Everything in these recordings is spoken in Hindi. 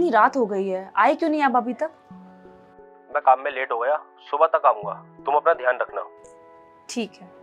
इतनी रात हो गई है, आए क्यों नहीं आप अभी तक? मैं काम में लेट हो गया, सुबह तक आऊंगा। तुम अपना ध्यान रखना। ठीक है।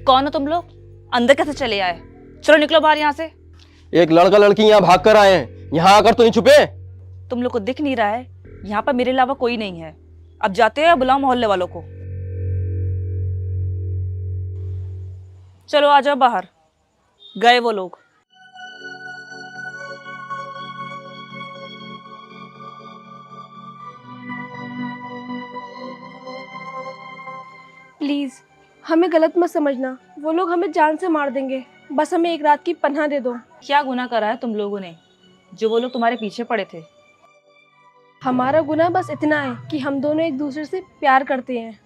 कौन हो तुम लोग? अंदर कैसे चले आए? चलो निकलो बाहर यहाँ से। एक लड़का लड़की यहाँ भाग कर आए हैं, यहाँ आकर तो नहीं छुपे? तुम लोग को दिख नहीं रहा है यहाँ पर मेरे अलावा कोई नहीं है? अब जाते हैं या बुलाओ मोहल्ले वालों को? चलो आ जाओ बाहर। गए वो लोग। प्लीज हमें गलत मत समझना, वो लोग हमें जान से मार देंगे। बस हमें एक रात की पनाह दे दो। क्या गुनाह करा है तुम लोगों ने जो वो लोग तुम्हारे पीछे पड़े थे? हमारा गुनाह बस इतना है कि हम दोनों एक दूसरे से प्यार करते हैं।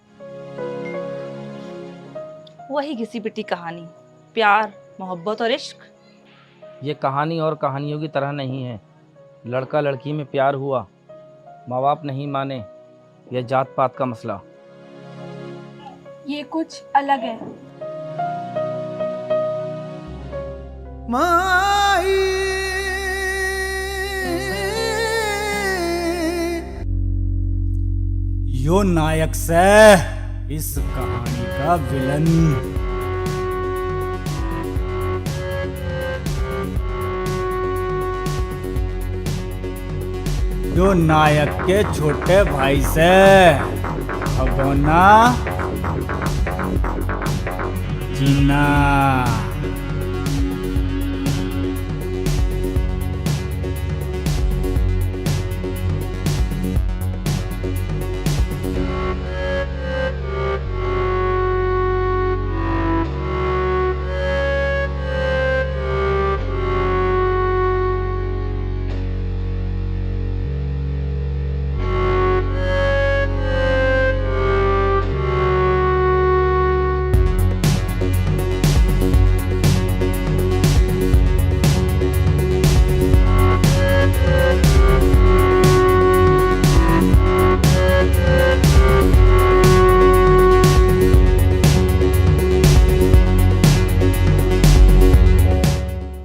वही घिसी पिटी कहानी, प्यार, मोहब्बत और इश्क। ये कहानी और कहानियों की तरह नहीं है। लड़का लड़की में प्यार हुआ, माँ बाप नहीं माने, यह जात पात का मसला। ये कुछ अलग है। यो नायक से इस कहानी का विलन। यो नायक के छोटे भाई से भगोना जीना।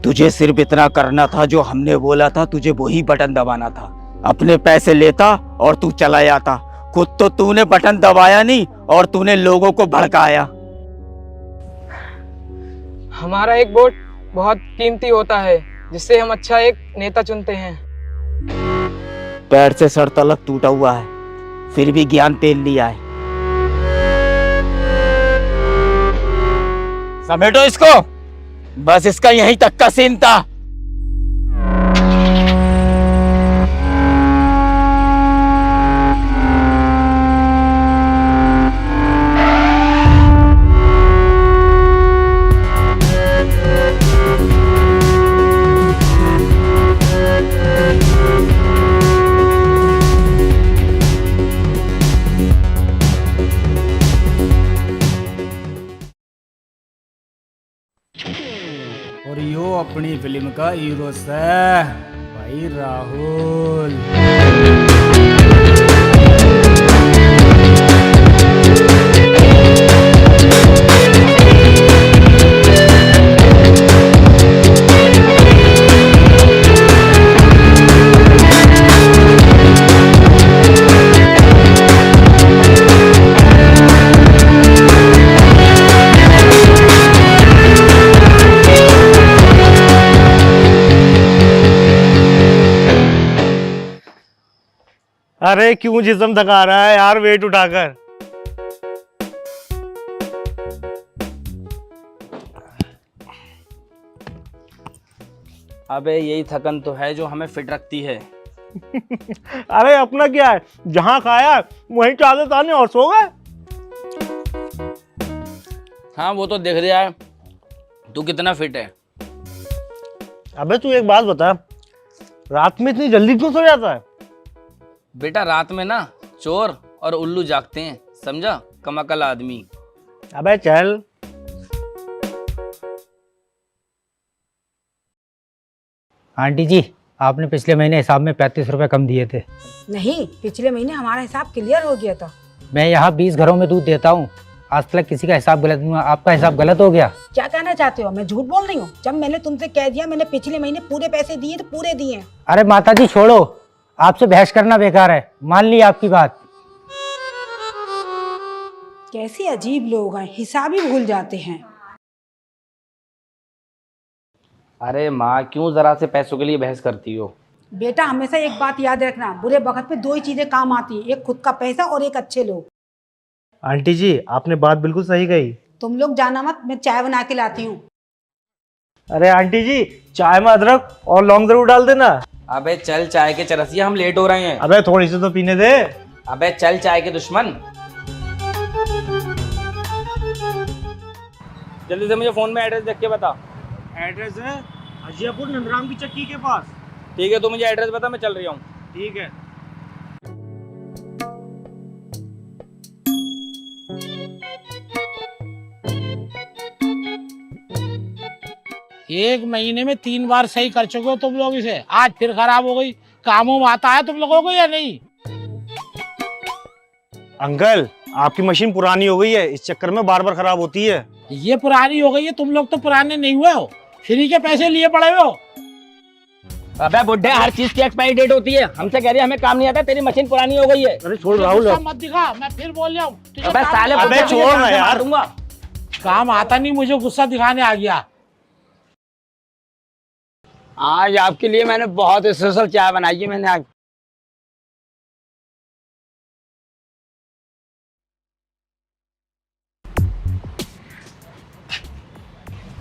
तुझे सिर्फ इतना करना था, जो हमने बोला था तुझे वही बटन दबाना था। अपने पैसे लेता और तू चला जाता। खुद तो तूने बटन दबाया नहीं और तूने लोगों को भड़काया। हमारा एक वोट बहुत कीमती होता है, जिससे हम अच्छा एक नेता चुनते हैं। पैर से सर तलक टूटा हुआ है, फिर भी ज्ञान पेल लिया है। समेटो इसको। बस इसका यहीं तक का सीन था। और यो अपनी फिल्म का हीरो से भाई राहुल। अरे क्यों जिस्म थका रहा है यार वेट उठाकर। अबे यही थकन तो है जो हमें फिट रखती है। अरे अपना क्या है, जहाँ खाया वहीं चादर ताने और सो गए। हाँ वो तो दिख रहा है तू कितना फिट है। अबे तू एक बात बता, रात में इतनी जल्दी क्यों सो जाता है? बेटा रात में ना चोर और उल्लू जागते हैं, समझा, कमाकल आदमी। अबे चल। आंटी जी, आपने पिछले महीने हिसाब में 35 रुपए कम दिए थे। नहीं, पिछले महीने हमारा हिसाब क्लियर हो गया था। मैं यहाँ 20 घरों में दूध देता हूँ, आज तक किसी का हिसाब गलत नहीं हुआ, आपका हिसाब गलत हो गया। क्या कहना चाहते हो? मैं झूठ बोल रही हूँ? जब मैंने तुमसे कह दिया मैंने पिछले महीने पूरे पैसे दिए तो पूरे दिए। अरे माता जी छोड़ो, आपसे बहस करना बेकार है, मान ली आपकी बात। कैसे अजीब लोग हैं, हिसाब ही भूल जाते हैं। अरे माँ क्यों जरा से पैसों के लिए बहस करती हो? बेटा हमेशा एक बात याद रखना, बुरे वक्त में दो ही चीजें काम आती है, एक खुद का पैसा और एक अच्छे लोग। आंटी जी आपने बात बिल्कुल सही कही। तुम लोग जाना मत, मैं चाय बना के लाती हूँ। अरे आंटी जी चाय में अदरक और लौंग जरूर डाल देना। अबे चल चाय के चरसिया, हम लेट हो रहे हैं। अबे थोड़ी सी तो पीने दे। अबे चल चाय के दुश्मन। जल्दी से मुझे फोन में एड्रेस देख के बता। एड्रेस है अजियापुर नंदराम की चक्की के पास। ठीक है तू मुझे एड्रेस बता, मैं चल रही हूँ। ठीक है। एक महीने में 3 बार सही कर चुके हो तुम लोग इसे, आज फिर खराब हो गई। कामों में आता है तुम लोगों को या नहीं? अंकल आपकी मशीन पुरानी हो गई है, इस चक्कर में बार बार खराब होती है। ये पुरानी हो गई है, तुम लोग तो पुराने नहीं हुए हो, फ्री के पैसे लिए पड़े हो। अबे बुड्ढे, हर चीज की एक्सपायरी डेट होती है, हमसे कह रही है हमें काम नहीं आता, तेरी मशीन पुरानी हो गई है। अरे छोड़ राहुल। गुस्सा मत दिखा, मैं फिर बोल रहा हूँ। अबे साले अबे बुड्ढे, छोड़ ना यार। दूंगा। काम आता नहीं, मुझे गुस्सा दिखाने आ गया। आज आपके लिए मैंने बहुत स्पेशल चाय बनाई है मैंने आज।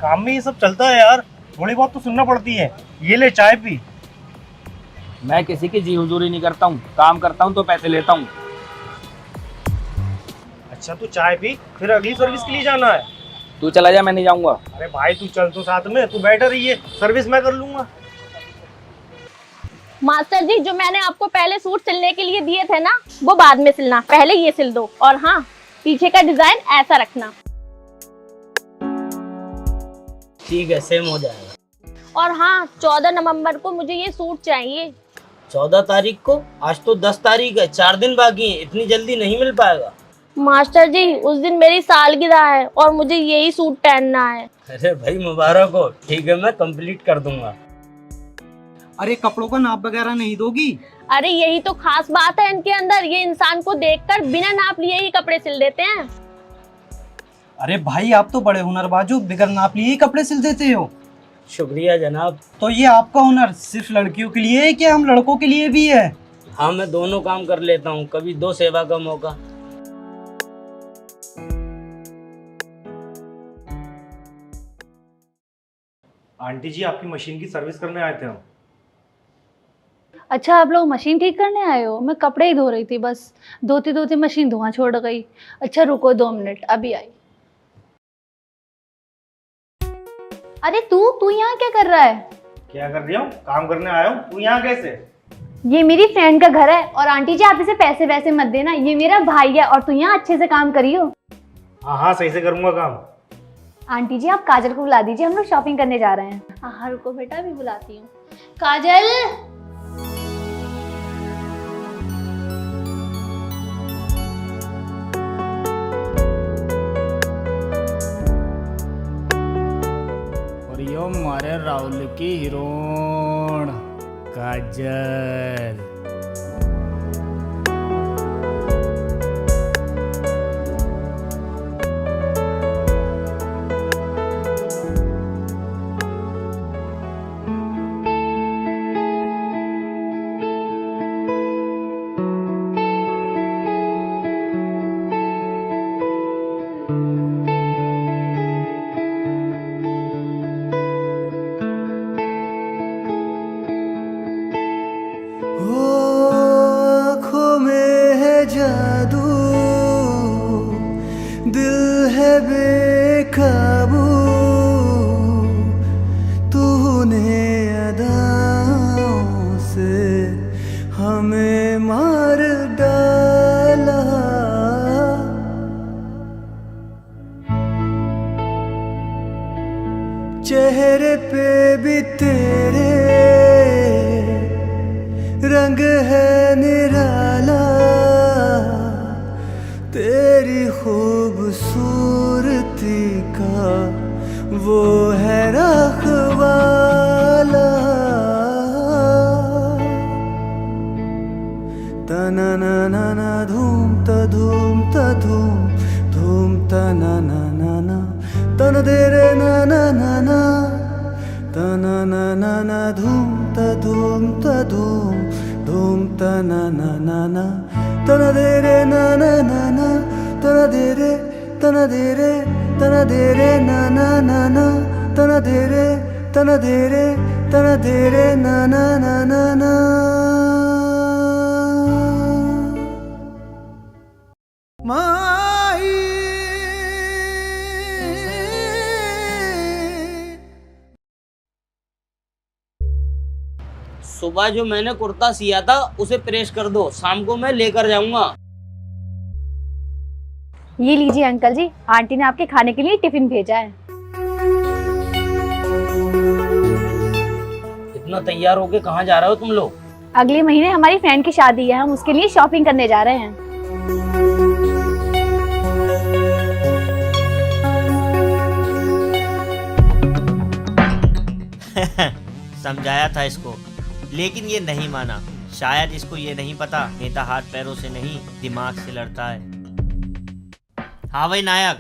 काम में ये सब चलता है यार, थोड़ी बहुत तो सुनना पड़ती है। ये ले चाय पी। मैं किसी की जी हुजूरी नहीं करता हूँ, काम करता हूँ तो पैसे लेता हूँ। अच्छा तू चाय पी, फिर अगली सर्विस के लिए जाना है। तू चला जा, मैं नहीं जाऊंगा। अरे भाई तू चल तो साथ में, तू बैठा रहिए, सर्विस मैं कर लूंगा। मास्टर जी, जो मैंने आपको पहले सूट सिलने के लिए दिए थे ना, वो बाद में सिलना, पहले ये सिल दो। और हाँ, पीछे का डिजाइन ऐसा रखना। ठीक है, सेम हो जाएगा। और हाँ, 14 नवंबर को मुझे ये सूट चाहिए। 14 तारीख को? आज तो 10 तारीख है, 4 दिन बाकी है, इतनी जल्दी नहीं मिल पाएगा। मास्टर जी, उस दिन मेरी सालगिरह है और मुझे यही सूट पहनना है। अरे भाई मुबारक हो। ठीक है, मैं कंप्लीट कर दूंगा। अरे कपड़ों का नाप वगैरह नहीं दोगी? अरे यही तो खास बात है इनके अंदर, ये इंसान को देखकर बिना नाप लिए ही कपड़े सिल देते हैं। अरे भाई आप तो बड़े हुनरबाज हो, बिगर नाप लिए ही कपड़े सिल देते हो। शुक्रिया जनाब। तो ये आपका हुनर सिर्फ लड़कियों के लिए है क्या हम लड़कों के लिए भी है? हाँ मैं दोनों काम कर लेता हूँ, कभी दो सेवा का मौका। आंटी जी आपकी मशीन की सर्विस करने आए थे हम। अच्छा, आप लोग मशीन ठीक करने आए हो? मैं कपड़े ही धो रही थी, बस धोती धोती मशीन धुआं छोड़ गई। अच्छा रुको 2 मिनट, अभी आई। अरे तू यहाँ क्या कर रहा है? क्या कर रही हूँ? काम करने आया हूँ। तू यहाँ कैसे? ये मेरी फ्रेंड का घर है। और आंटी जी आप इसे पैसे वैसे मत देना, ये मेरा भाई है और तू यहाँ अच्छे से काम करियो। हाँ हाँ सही से करूँगा काम। आंटी जी आप काजल को बुला दीजिए, हम लोग शॉपिंग करने जा रहे हैं। हाँ रुको बेटा, अभी बुलाती हूँ। काजल, और यो मारे राहुल की हीरोइन काजल। ओ बेकाबू तूने अदाओं से हमें मार डाला। चेहरे पे भी तेरे रंग है निराला, तेरी खूबसूरती का वो है रखवाला। तना ना ना ना धूम ता धूम ता धूम धूम तना ना ना ना तन दे रे ना ना ना ना तना ना ना ना धूम ता धूम ता धूम धूम तना ना ना ना तना दे रे ना ना ना ना तना दे रे तना दे रे तना दे रे ना ना ना ना तना दे रे तना दे रे तना दे रे ना ना ना ना ना। माही सुबह जो मैंने कुर्ता सिया था उसे प्रेस कर दो, शाम को मैं लेकर जाऊंगा। ये लीजिए अंकल जी, आंटी ने आपके खाने के लिए टिफिन भेजा है। इतना तैयार होके कहाँ जा रहे हो तुम लोग? अगले महीने हमारी फ्रेंड की शादी है, हम उसके लिए शॉपिंग करने जा रहे हैं। समझाया था इसको, लेकिन ये नहीं माना। शायद इसको ये नहीं पता नेता हाथ पैरों से नहीं दिमाग से लड़ता है। हाँ भाई नायक,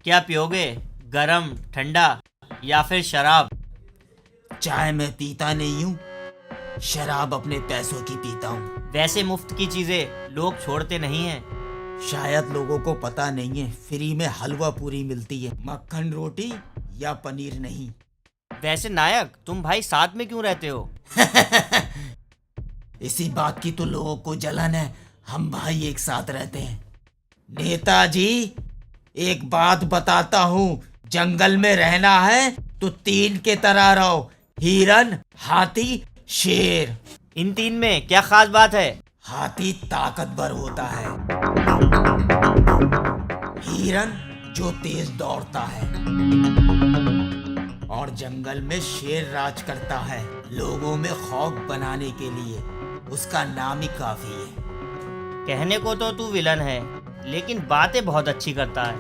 क्या पियोगे? गरम, ठंडा या फिर शराब? चाय मैं पीता नहीं हूँ, शराब अपने पैसों की पीता हूँ। वैसे मुफ्त की चीजें लोग छोड़ते नहीं हैं। शायद लोगों को पता नहीं है, फ्री में हलवा पूरी मिलती है, मक्खन रोटी या पनीर नहीं। वैसे नायक, तुम भाई साथ में क्यों रहते हो? इसी बात की तो लोगों को जलन है, हम भाई एक साथ रहते हैं। नेताजी, एक बात बताता हूँ, जंगल में रहना है तो 3 के तरह रहो, हिरन, हाथी, शेर। इन 3 में क्या खास बात है? हाथी ताकतवर होता है, हिरन जो तेज दौड़ता है, और जंगल में शेर राज करता है। लोगों में खौफ बनाने के लिए उसका नाम ही काफी है। कहने को तो तू विलन है, लेकिन बातें बहुत अच्छी करता है।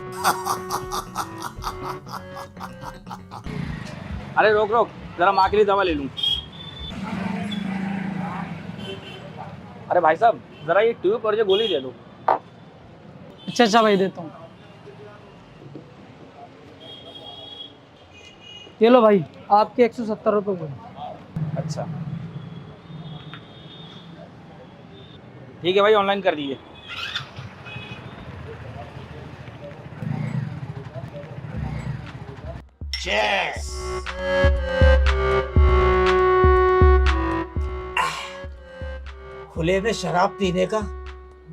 अरे रोक रोक, जरा माँ के लिए दवा ले लूं। अरे भाई साहब, जरा ये ट्यूब और ये गोली दे दो। अच्छा भाई, देता हूँ। ये लो भाई, आपके 170 रुपये बोलो। अच्छा ठीक है भाई, ऑनलाइन कर दीजिए। खुले में शराब पीने का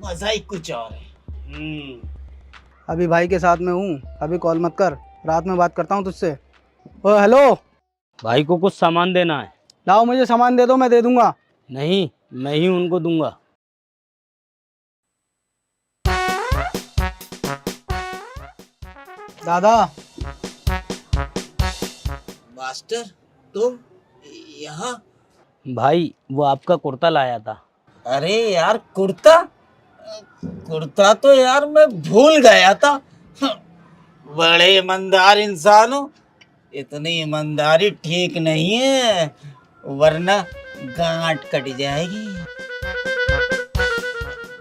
मजा ही कुछ और है। अभी भाई के साथ में हूँ, अभी कॉल मत कर, रात में बात करता हूँ तुझसे। ओ हेलो, भाई को कुछ सामान देना है। लाओ मुझे सामान दे दो, मैं दे दूंगा। नहीं, मैं ही उनको दूंगा। दादा। मास्टर, तुम यहाँ? भाई वो आपका कुर्ता लाया था। अरे यार, कुर्ता कुर्ता तो यार मैं भूल गया था। बड़े ईमानदार इंसान हो, इतनी ईमानदारी ठीक नहीं है, वरना गांठ कट जाएगी।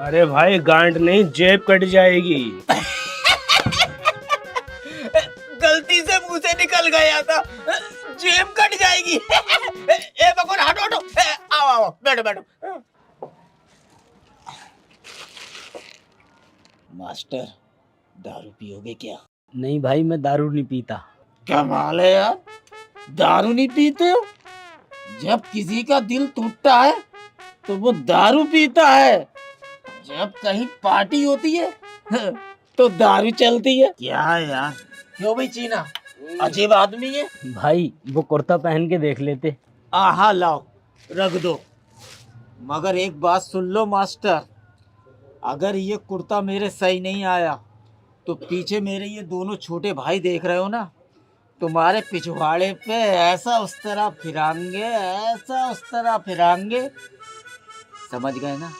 अरे भाई, गांठ नहीं, जेब कट जाएगी। गलती से मुंह से निकल गया था, जेब कट जाएगी। ए भगवान, हटो हटो, आओ आओ, बैठो बैठो। मास्टर, दारू पियोगे क्या? नहीं भाई, मैं दारू नहीं पीता। कमाल है यार, दारू नहीं पीते हो? जब किसी का दिल टूटता है तो वो दारू पीता है, जब कहीं पार्टी होती है तो दारू चलती है। क्या यार, क्यों भाई चीना, अजीब आदमी है। भाई वो कुर्ता पहन के देख लेते। आहा लाओ रख दो, मगर एक बात सुन लो मास्टर, अगर ये कुर्ता मेरे सही नहीं आया तो पीछे मेरे ये दोनों छोटे भाई देख रहे हो ना, तुम्हारे पिछवाड़े पे ऐसा उस तरह फिरांगे, ऐसा उस तरह फिरांगे, समझ गए ना।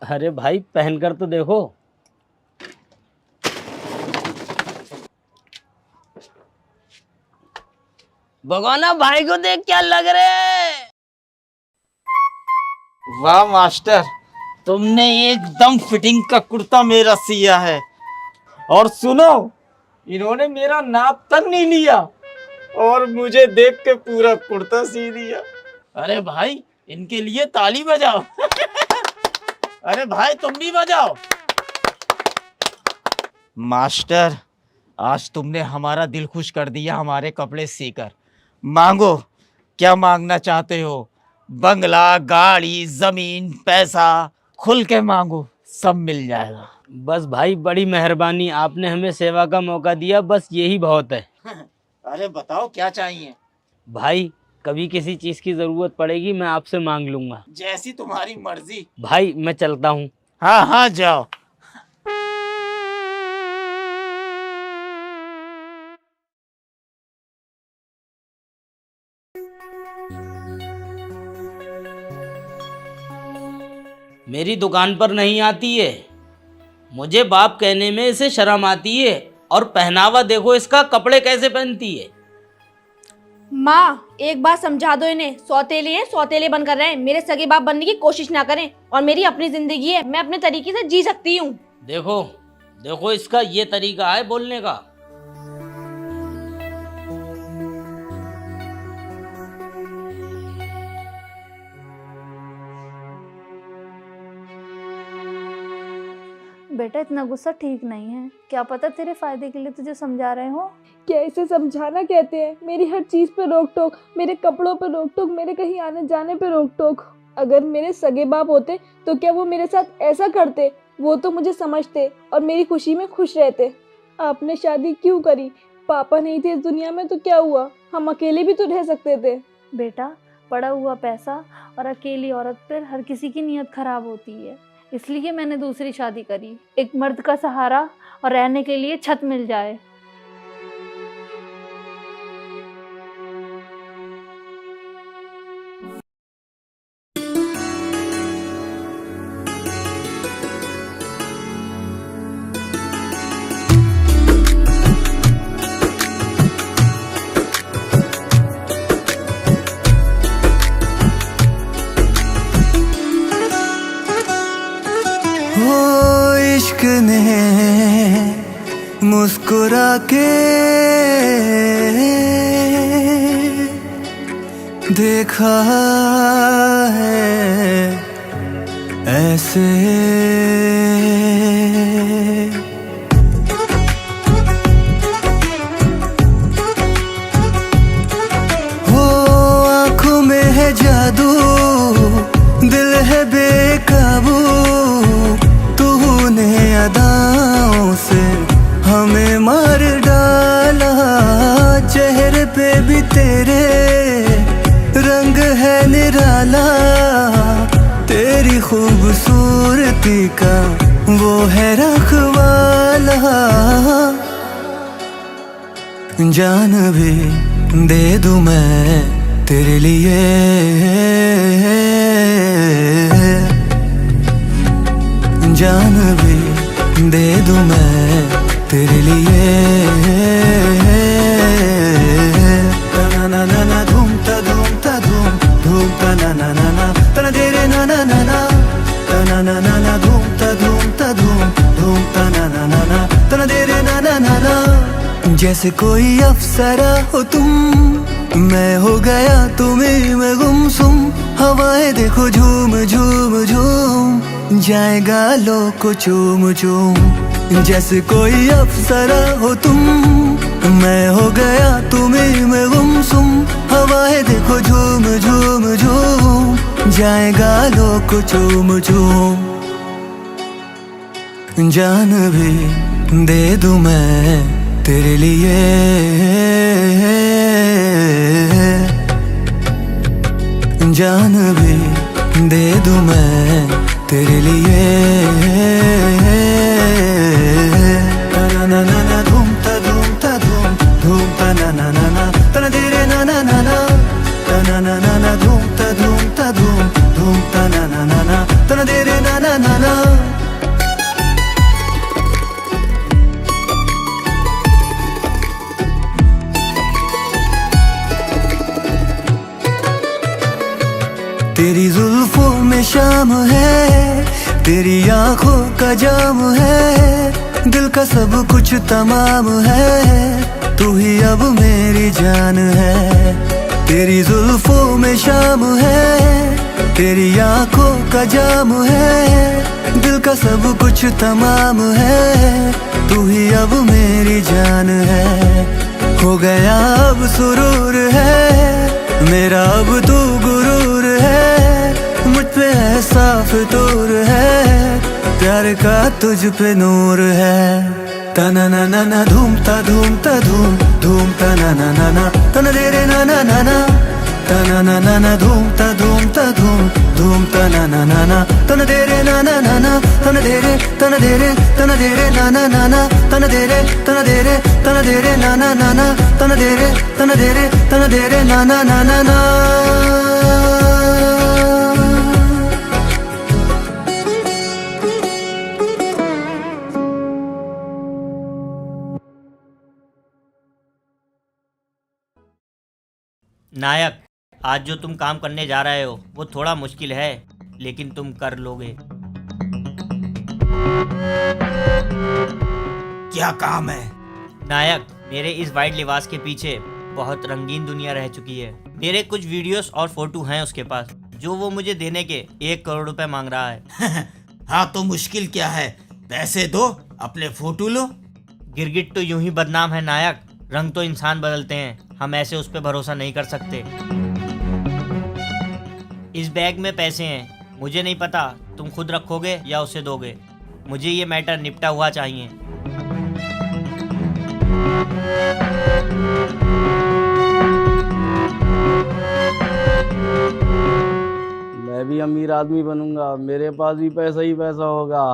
अरे भाई पहन कर तो देखो। भगवाना भाई को देख क्या लग रहे। वाह मास्टर, तुमने एकदम फिटिंग का कुर्ता मेरा सिया है। और सुनो, इन्होंने मेरा नाप तक नहीं लिया और मुझे देख के पूरा कुर्ता सी दिया। अरे भाई इनके लिए ताली बजाओ। अरे भाई तुम भी बजाओ। मास्टर, आज तुमने हमारा दिल खुश कर दिया हमारे कपड़े सीकर। मांगो, क्या मांगना चाहते हो? बंगला, गाड़ी, जमीन, पैसा, खुल के मांगो, सब मिल जाएगा। बस भाई बड़ी मेहरबानी, आपने हमें सेवा का मौका दिया, बस यही बहुत है। अरे बताओ क्या चाहिए? भाई कभी किसी चीज की जरूरत पड़ेगी मैं आपसे मांग लूंगा। जैसी तुम्हारी मर्जी। भाई मैं चलता हूँ। हाँ हाँ जाओ। मेरी दुकान पर नहीं आती है, मुझे बाप कहने में इसे शर्म आती है। और पहनावा देखो इसका, कपड़े कैसे पहनती है। माँ एक बात समझा दो इन्हें, सौतेले हैं, सौतेले बन कर रहे हैं, मेरे सगे बाप बनने की कोशिश ना करें। और मेरी अपनी जिंदगी है, मैं अपने तरीके से जी सकती हूँ। देखो देखो इसका ये तरीका है बोलने का। बेटा इतना गुस्सा ठीक नहीं है, क्या पता तेरे फायदे के लिए तुझे समझा रहे हो। क्या इसे समझाना कहते हैं? मेरी हर चीज़ पे रोक टोक, मेरे कपड़ों पे रोक टोक, मेरे कहीं आने जाने पे रोक टोक। अगर मेरे सगे बाप होते तो क्या वो मेरे साथ ऐसा करते? वो तो मुझे समझते और मेरी खुशी में खुश रहते। आपने शादी क्यों करी? पापा नहीं थे इस दुनिया में तो क्या हुआ, हम अकेले भी तो रह सकते थे। बेटा पड़ा हुआ पैसा और अकेली औरत पर हर किसी की नीयत खराब होती है, इसलिए मैंने दूसरी शादी करी। एक मर्द का सहारा और रहने के लिए छत मिल जाए। हो इश्क ने मुस्कुरा के देखा है ऐसे, हो आँखों में है जादू, दिल है बेकाबू, तूने अदाओं से हमें मार डाला। चेहरे पे भी तेरे रंग है निराला, तेरी खूबसूरती का वो है रखवाला। जान भी दे दूं मैं तेरे लिए, जान भी दे दूं मैं तेरे लिए। ना ना ना ना धूम ता धूम ता धूम धूम ता ना ना ना ना तना तेरे ना ना ना ना ना ना ना ना धूम ता धूम ता धूम धूम ता ना ना ना ना तना तेरे ना ना ना ना। जैसे कोई अप्सरा हो तुम, मैं हो गया तुम्हें में गुमसुम। हवाएं देखो झूम झूम झूम, जाएगा लो को चूम चूम। जैसे कोई अप्सरा हो तुम, मैं हो गया तुम्हें में गुमसुम। हवाएं देखो झूम झूम झूम, जाएगा लो को चूम चूम। जान भी दे दूं मैं तेरे लिए, जान भी दे दूं मैं तेरे लिए। ना ना ना ना धूम ता धूम ता धूम धूम ता ना ना ना ना तना तेरे ना ना ना ना ना ना ना ना धूम ता धूम धूम ता ना ना ना ना तना तेरे ना ना ना ना। तेरी जुल्फों में शाम है, तेरी आंखों का जाम है, दिल का सब कुछ तमाम है, तू ही अब मेरी जान है। तेरी जुल्फों में शाम है, तेरी आंखों का जाम है, दिल का सब कुछ तमाम है, तू ही अब मेरी जान है। हो गया अब सुरूर है मेरा, अब तू गुरूर है, मुझ पे है साफ तूर है, प्यार का तुझ पे नूर है। तना ना ना ना धूम ता धूम ता धूम धूम ता ना ना ना ना तना दे रे ना ना ना ना तना ना ना ना धूम ता धूम धूम ता ना ना ना ना तना दे रे ना ना ना ना तना दे रे तना दे रे तना दे रे ना ना ना ना तना दे रे तना दे रे तना दे रे ना ना ना ना तना दे रे तना दे रे तना दे रे ना ना ना ना ना। नायक, आज जो तुम काम करने जा रहे हो वो थोड़ा मुश्किल है, लेकिन तुम कर लोगे। क्या काम है? नायक, मेरे इस वाइट लिबास के पीछे बहुत रंगीन दुनिया रह चुकी है। मेरे कुछ वीडियोस और फोटो हैं उसके पास, जो वो मुझे देने के 1 करोड़ रुपए मांग रहा है। हाँ तो मुश्किल क्या है, पैसे दो, अपने फोटो लो। गिरगिट तो यूं ही बदनाम है नायक, रंग तो इंसान बदलते हैं, हम ऐसे उस पर भरोसा नहीं कर सकते। इस बैग में पैसे हैं, मुझे नहीं पता तुम खुद रखोगे या उसे दोगे, मुझे ये मैटर निपटा हुआ चाहिए। मैं भी अमीर आदमी बनूंगा, मेरे पास भी पैसा ही पैसा होगा।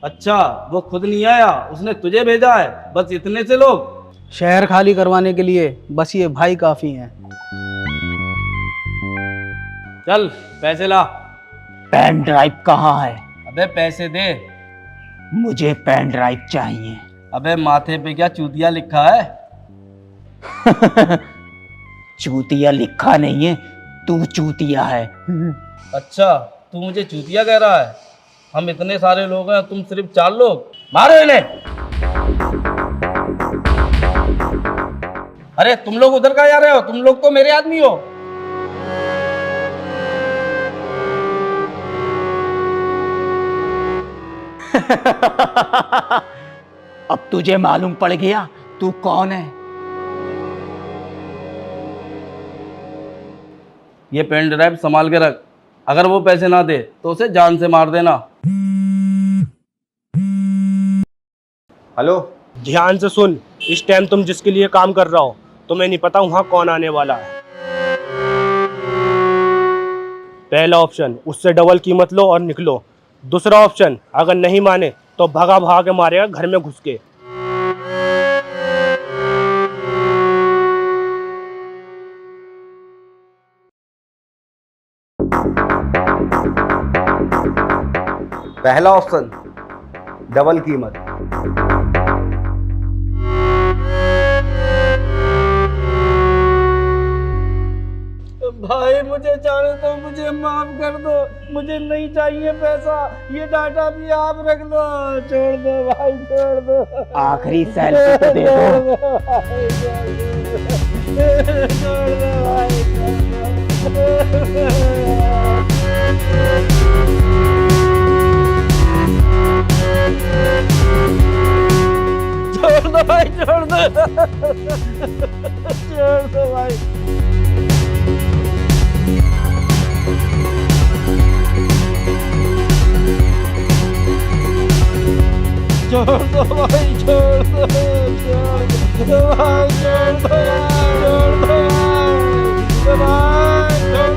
अच्छा, वो खुद नहीं आया, उसने तुझे भेजा है, बस इतने से लोग। शहर खाली करवाने के लिए बस ये भाई काफी हैं। चल पैसे ला। पेन ड्राइव कहाँ है? अबे पैसे दे। मुझे पेन ड्राइव चाहिए। अबे माथे पे क्या चूतिया लिखा है? चूतिया लिखा नहीं है, तू चूतिया है। अच्छा, तू मुझे चूतिया कह रहा है? हम इतने सारे लोग हैं, तुम सिर्फ 4 लोग। मारो इन्हें। अरे तुम लोग उधर कहाँ जा रहे हो? तुम लोग तो मेरे आदमी हो। अब तुझे मालूम पड़ गया तू कौन है? ये पेन ड्राइव संभाल के रख, अगर वो पैसे ना दे तो उसे जान से मार देना। हेलो, ध्यान से सुन, इस टाइम तुम जिसके लिए काम कर रहा हो तुम्हें नहीं पता वहां कौन आने वाला है। पहला ऑप्शन, उससे डबल कीमत लो और निकलो। दूसरा ऑप्शन, अगर नहीं माने तो भगा भगा के मारेगा घर में घुस के। पहला ऑप्शन, डबल कीमत। भाई मुझे जाने दो, मुझे माफ कर दो, मुझे नहीं चाहिए पैसा, ये डाटा भी आप रख लो। छोड़ दो भाई, छोड़ दो। आखिरी सेल्फी तो दे दो। छोड़ दो भाई, छोड़ दो भाई, छोड़ दो, छोड़ दो भाई। छोड़ दो भाई, छोड़ दो, छोड़ दो भाई, छोड़ दो भाई, छोड़ दो भाई, छोड़ दो।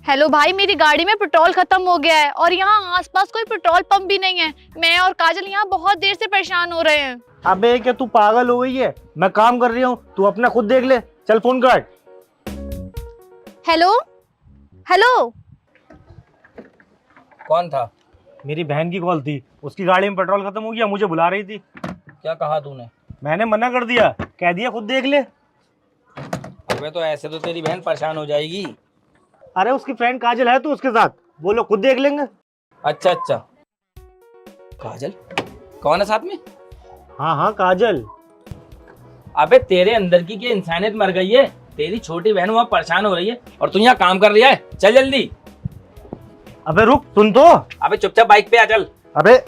हेलो भाई, मेरी गाड़ी में पेट्रोल खत्म हो गया है और यहाँ आसपास कोई पेट्रोल पंप भी नहीं है। मैं और काजल यहाँ बहुत देर से परेशान हो रहे हैं। अबे क्या तू पागल हो गई है? मैं काम कर रही हूँ, तू अपना खुद देख ले। चल फोन काट। Hello hello. कौन था? मेरी बहन की कॉल थी, उसकी गाड़ी में पेट्रोल खत्म हो गया, मुझे बुला रही थी। क्या कहा तूने? मैंने मना कर दिया, कह दिया खुद देख ले। अबे तो ऐसे तो तेरी बहन परेशान हो जाएगी। अरे उसकी फ्रेंड काजल है तो उसके साथ, वो लोग खुद देख लेंगे। अच्छा अच्छा, काजल कौन है साथ में? हाँ हाँ काजल। अबे तेरे अंदर की क्या इंसानियत मर गई है? तेरी छोटी बहन वहाँ परेशान हो रही है और तू यहाँ काम कर रही है। चल जल्दी। अबे रुक, सुन तो। अबे चुपचाप बाइक पे आ चल। अबे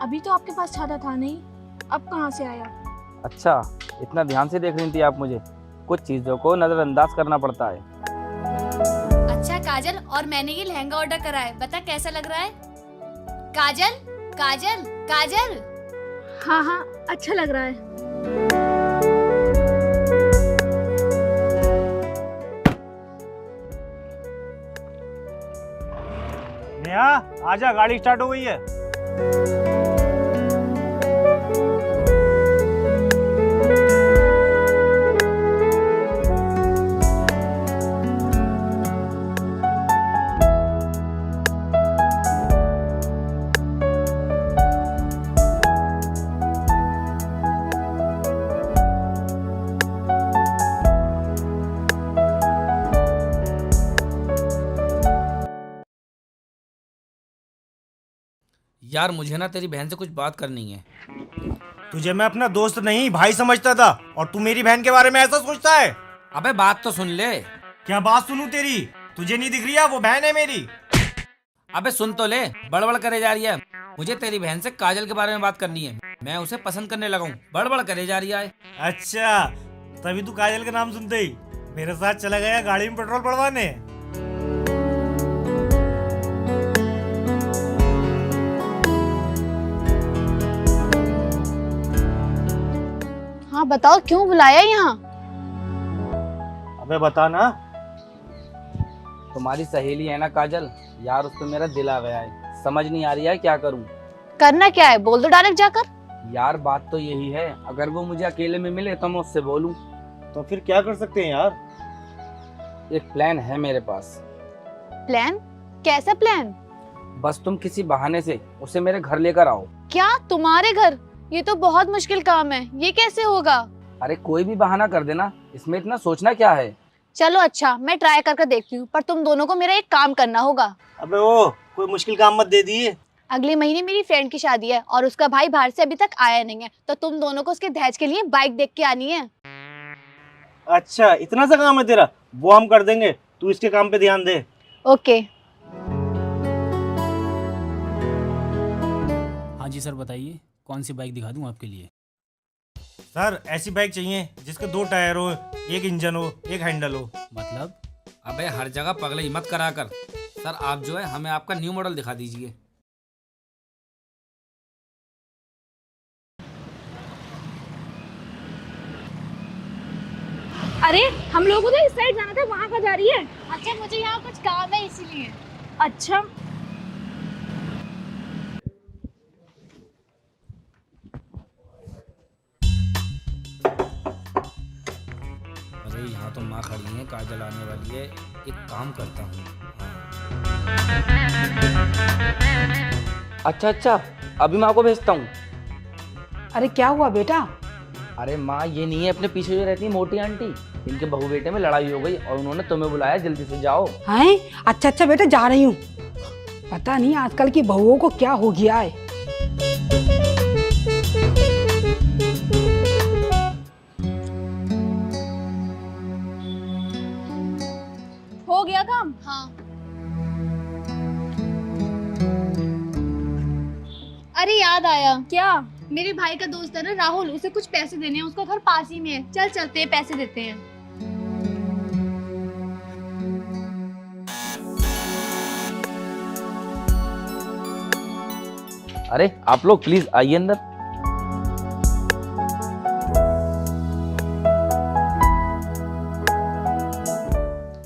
अभी तो आपके पास छाता था नहीं, अब कहाँ से आया? अच्छा, इतना ध्यान से देख रही थी आप मुझे? कुछ चीजों को नजरअंदाज करना पड़ता है। अच्छा काजल, और मैंने ये लहंगा ऑर्डर करा है, बता कैसा लग रहा है? काजल काजल काजल। हाँ हाँ, अच्छा लग रहा है। नेहा आजा, गाड़ी स्टार्ट हो गई है। यार मुझे ना तेरी बहन से कुछ बात करनी है। तुझे मैं अपना दोस्त नहीं भाई समझता था, और तू मेरी बहन के बारे में ऐसा सोचता है? अबे बात तो सुन ले। क्या बात सुनूं तेरी? तुझे नहीं दिख रही है वो बहन है मेरी? अबे सुन तो ले, बड़बड़ करे जा रही है। मुझे तेरी बहन से काजल के बारे में बात करनी है। मैं उसे पसंद करने लगा हूँ, बड़बड़ करे जा रही है। अच्छा, तभी तू काजल का नाम सुनते ही मेरे साथ चला गया गाड़ी में पेट्रोल पड़वाने। हाँ बताओ, क्यों बुलाया यहाँ? अबे बता ना। तुम्हारी सहेली है ना काजल, यार उस पे मेरा दिल आ गया है। समझ नहीं आ रही है क्या करूं। करना क्या है, बोल दो डायरेक्ट जाकर। यार बात तो यही है, अगर वो मुझे अकेले में मिले तो मैं उससे बोलूं। तो फिर क्या कर सकते हैं यार? एक प्लान है मेरे पास। प्लान? कैसा प्लान? बस तुम किसी बहाने से उसे मेरे घर लेकर आओ। क्या तुम्हारे घर? ये तो बहुत मुश्किल काम है, ये कैसे होगा? अरे कोई भी बहाना कर देना, इसमें इतना सोचना क्या है। चलो अच्छा, मैं ट्राई करके देखती हूँ, पर तुम दोनों को मेरा एक काम करना होगा। अबे ओ, कोई मुश्किल काम मत दे दिए। अगले महीने मेरी फ्रेंड की शादी है और उसका भाई बाहर से अभी तक आया नहीं है, तो तुम दोनों को उसके दहेज के लिए बाइक देख के आनी है। अच्छा, इतना सा काम है तेरा? वो हम कर देंगे, तू इसके काम पे ध्यान दे। ओके। हाँ जी सर, बताइए कौन सी बाइक दिखा दूँ आपके लिए? सर ऐसी बाइक चाहिए जिसके 2 टायर हो, एक इंजन हो, एक हैंडल हो। मतलब? अबे हर जगह पगले ही मत करा कर। सर आप जो है हमें आपका न्यू मॉडल दिखा दीजिए। अरे हम लोगों को तो इस साइड जाना था, वहाँ का जा रही है? अच्छा, मुझे यहाँ कुछ काम है इसीलिए। अच्छा अरे यहाँ तो माँ खड़ी है, काजल आने वाली है। एक काम करता हूँ। अच्छा अच्छा, अभी माँ को भेजता हूँ। अरे क्या हुआ बेटा? अरे माँ ये नहीं है अपने पीछे जो रहती है मोटी आंटी, इनके बहू बेटे में लड़ाई हो गई और उन्होंने तुम्हें बुलाया, जल्दी से जाओ। हैं? अच्छा अच्छा बेटा, जा रही हूँ। पता नहीं आजकल की बहुओं को क्या हो गया है। हो गया काम? हाँ। अरे याद आया। क्या? मेरे भाई का दोस्त है ना राहुल, उसे कुछ पैसे देने हैं, उसका घर पास ही में है। चल चलते हैं, पैसे देते हैं। अरे आप लोग प्लीज आइए अंदर।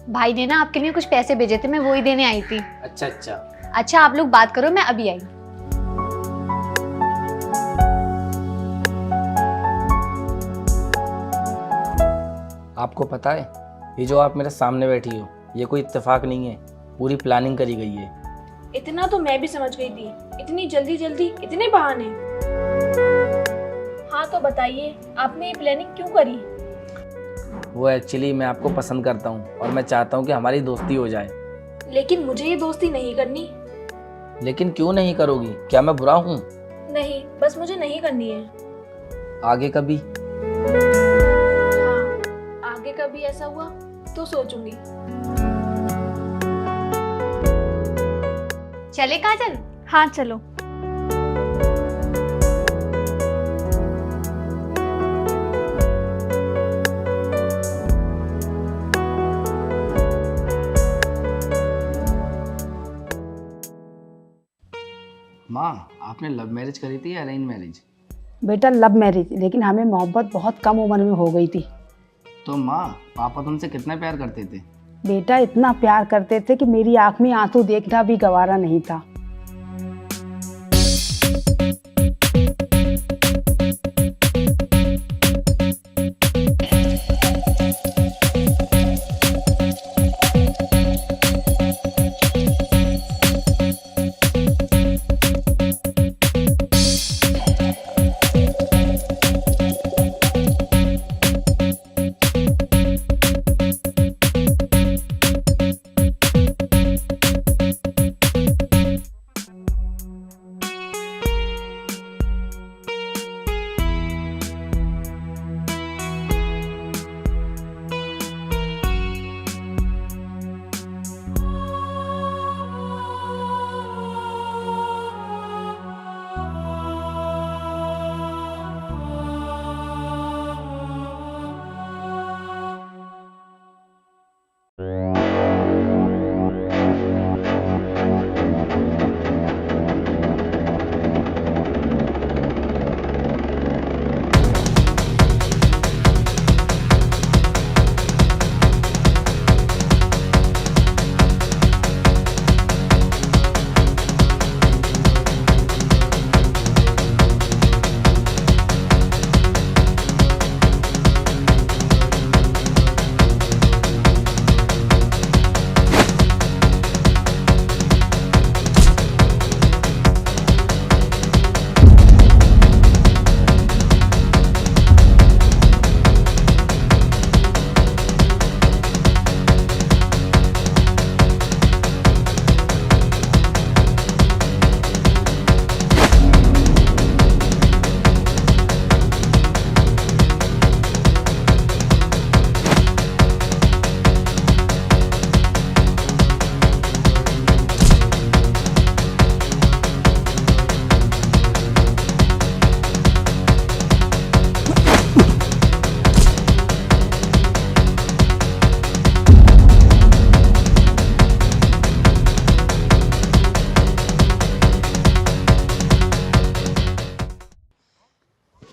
भाई ने ना आपके लिए कुछ पैसे भेजे थे, मैं वो ही देने आई थी। अच्छा अच्छा। अच्छा आप लोग बात करो, मैं अभी आई। आपको पता है ये जो आप मेरे सामने बैठी हो, ये कोई इत्तेफाक नहीं है, पूरी प्लानिंग करी गई है। इतना तो मैं भी समझ गई थी, इतनी जल्दी जल्दी इतने बहाने। हाँ तो बताइए, आपने ये प्लानिंग क्यों करी? वो एक्चुअली मैं आपको पसंद करता हूँ और मैं चाहता हूँ कि हमारी दोस्ती हो जाए। लेकिन मुझे ये दोस्ती नहीं करनी। लेकिन क्यों नहीं करोगी? क्या मैं बुरा हूँ? नहीं, बस मुझे नहीं करनी है। आगे कभी? हाँ, आगे कभी ऐसा हुआ तो सोचूंगी। चले काजल? हाँ चलो। माँ आपने लव मैरिज करी थी या अरेंज मैरिज? बेटा लव मैरिज, लेकिन हमें मोहब्बत बहुत कम उम्र में हो गई थी। तो माँ पापा तुमसे कितना प्यार करते थे? बेटा इतना प्यार करते थे कि मेरी आंख में आंसू देखना भी गवारा नहीं था।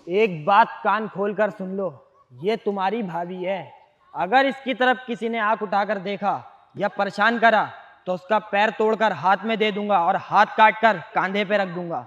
एक बात कान खोलकर सुन लो, ये तुम्हारी भाभी है। अगर इसकी तरफ किसी ने आंख उठाकर देखा या परेशान करा तो उसका पैर तोड़कर हाथ में दे दूंगा और हाथ काटकर कांधे पे रख दूंगा।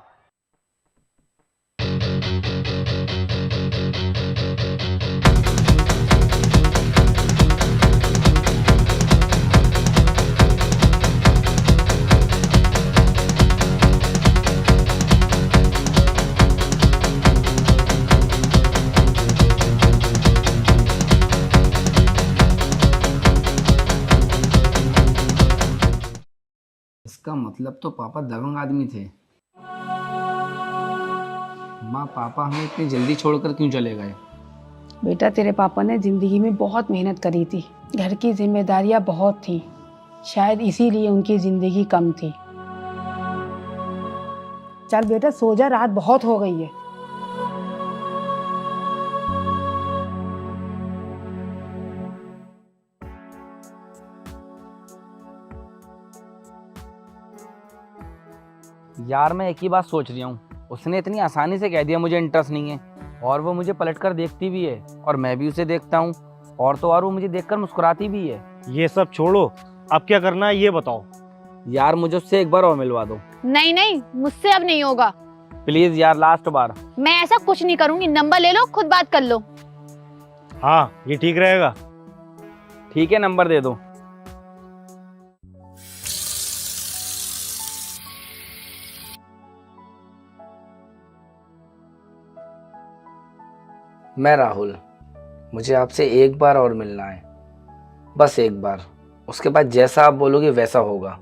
इसका मतलब तो पापा दबंग आदमी थे। माँ, पापा हमें इतनी जल्दी छोड़कर क्यों चले गए? बेटा, तेरे पापा ने जिंदगी में बहुत मेहनत करी थी, घर की जिम्मेदारियां बहुत थी, शायद इसीलिए उनकी जिंदगी कम थी। चल बेटा सो जा, रात बहुत हो गई है। यार मैं एक ही बात सोच रही हूँ, उसने इतनी आसानी से कह दिया मुझे इंटरेस्ट नहीं है, और वो मुझे पलटकर देखती भी है और मैं भी उसे देखता हूँ, और तो और वो मुझे देखकर मुस्कुराती भी है। ये सब छोड़ो, अब क्या करना है ये बताओ। यार मुझे उससे एक बार और मिलवा दो। नहीं नहीं, मुझसे अब नहीं होगा। प्लीज यार, लास्ट बार। मैं ऐसा कुछ नहीं करूंगी, नंबर ले लो, खुद बात कर लो। हाँ, ये ठीक रहेगा। ठीक है, नंबर दे दो। मैं राहुल, मुझे आपसे एक बार और मिलना है, बस एक बार। उसके बाद जैसा आप बोलोगे वैसा होगा।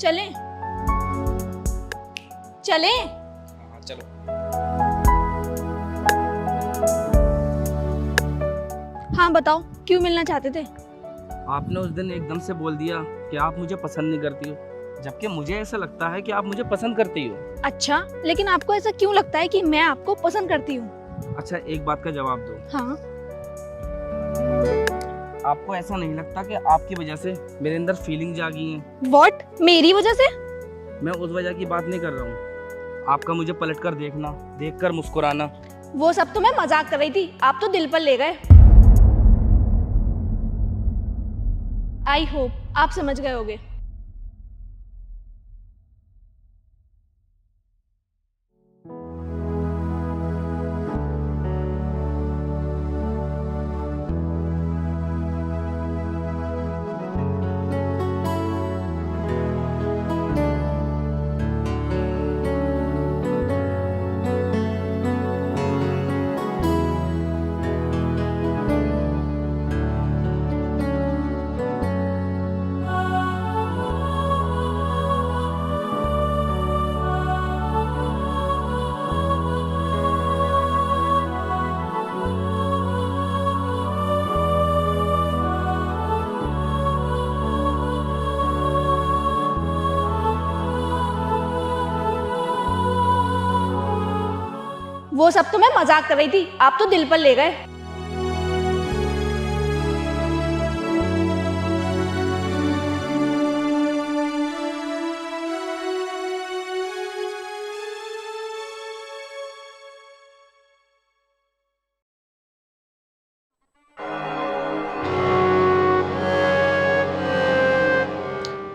चलें? चलें? हाँ चलो। हाँ बताओ, क्यों मिलना चाहते थे? आपने उस दिन एकदम से बोल दिया कि आप मुझे पसंद नहीं करती हो, जबकि मुझे ऐसा लगता है कि आप मुझे पसंद करती हो। अच्छा, लेकिन आपको ऐसा क्यों लगता है कि मैं आपको पसंद करती हूँ? अच्छा, एक बात का जवाब दो। हाँ। आपको ऐसा नहीं लगता कि आपकी वजह से मेरे अंदर फीलिंग जागी हैं? What? मेरी वजह से? मैं उस वजह की बात नहीं कर रहा हूँ, आपका मुझे पलटकर देखना, देखकर मुस्कुराना। वो सब तो मैं मजाक कर रही थी, आप तो दिल पर ले गए। आई होप आप समझ गए होगे। वो सब तो मैं मजाक कर रही थी, आप तो दिल पर ले गए।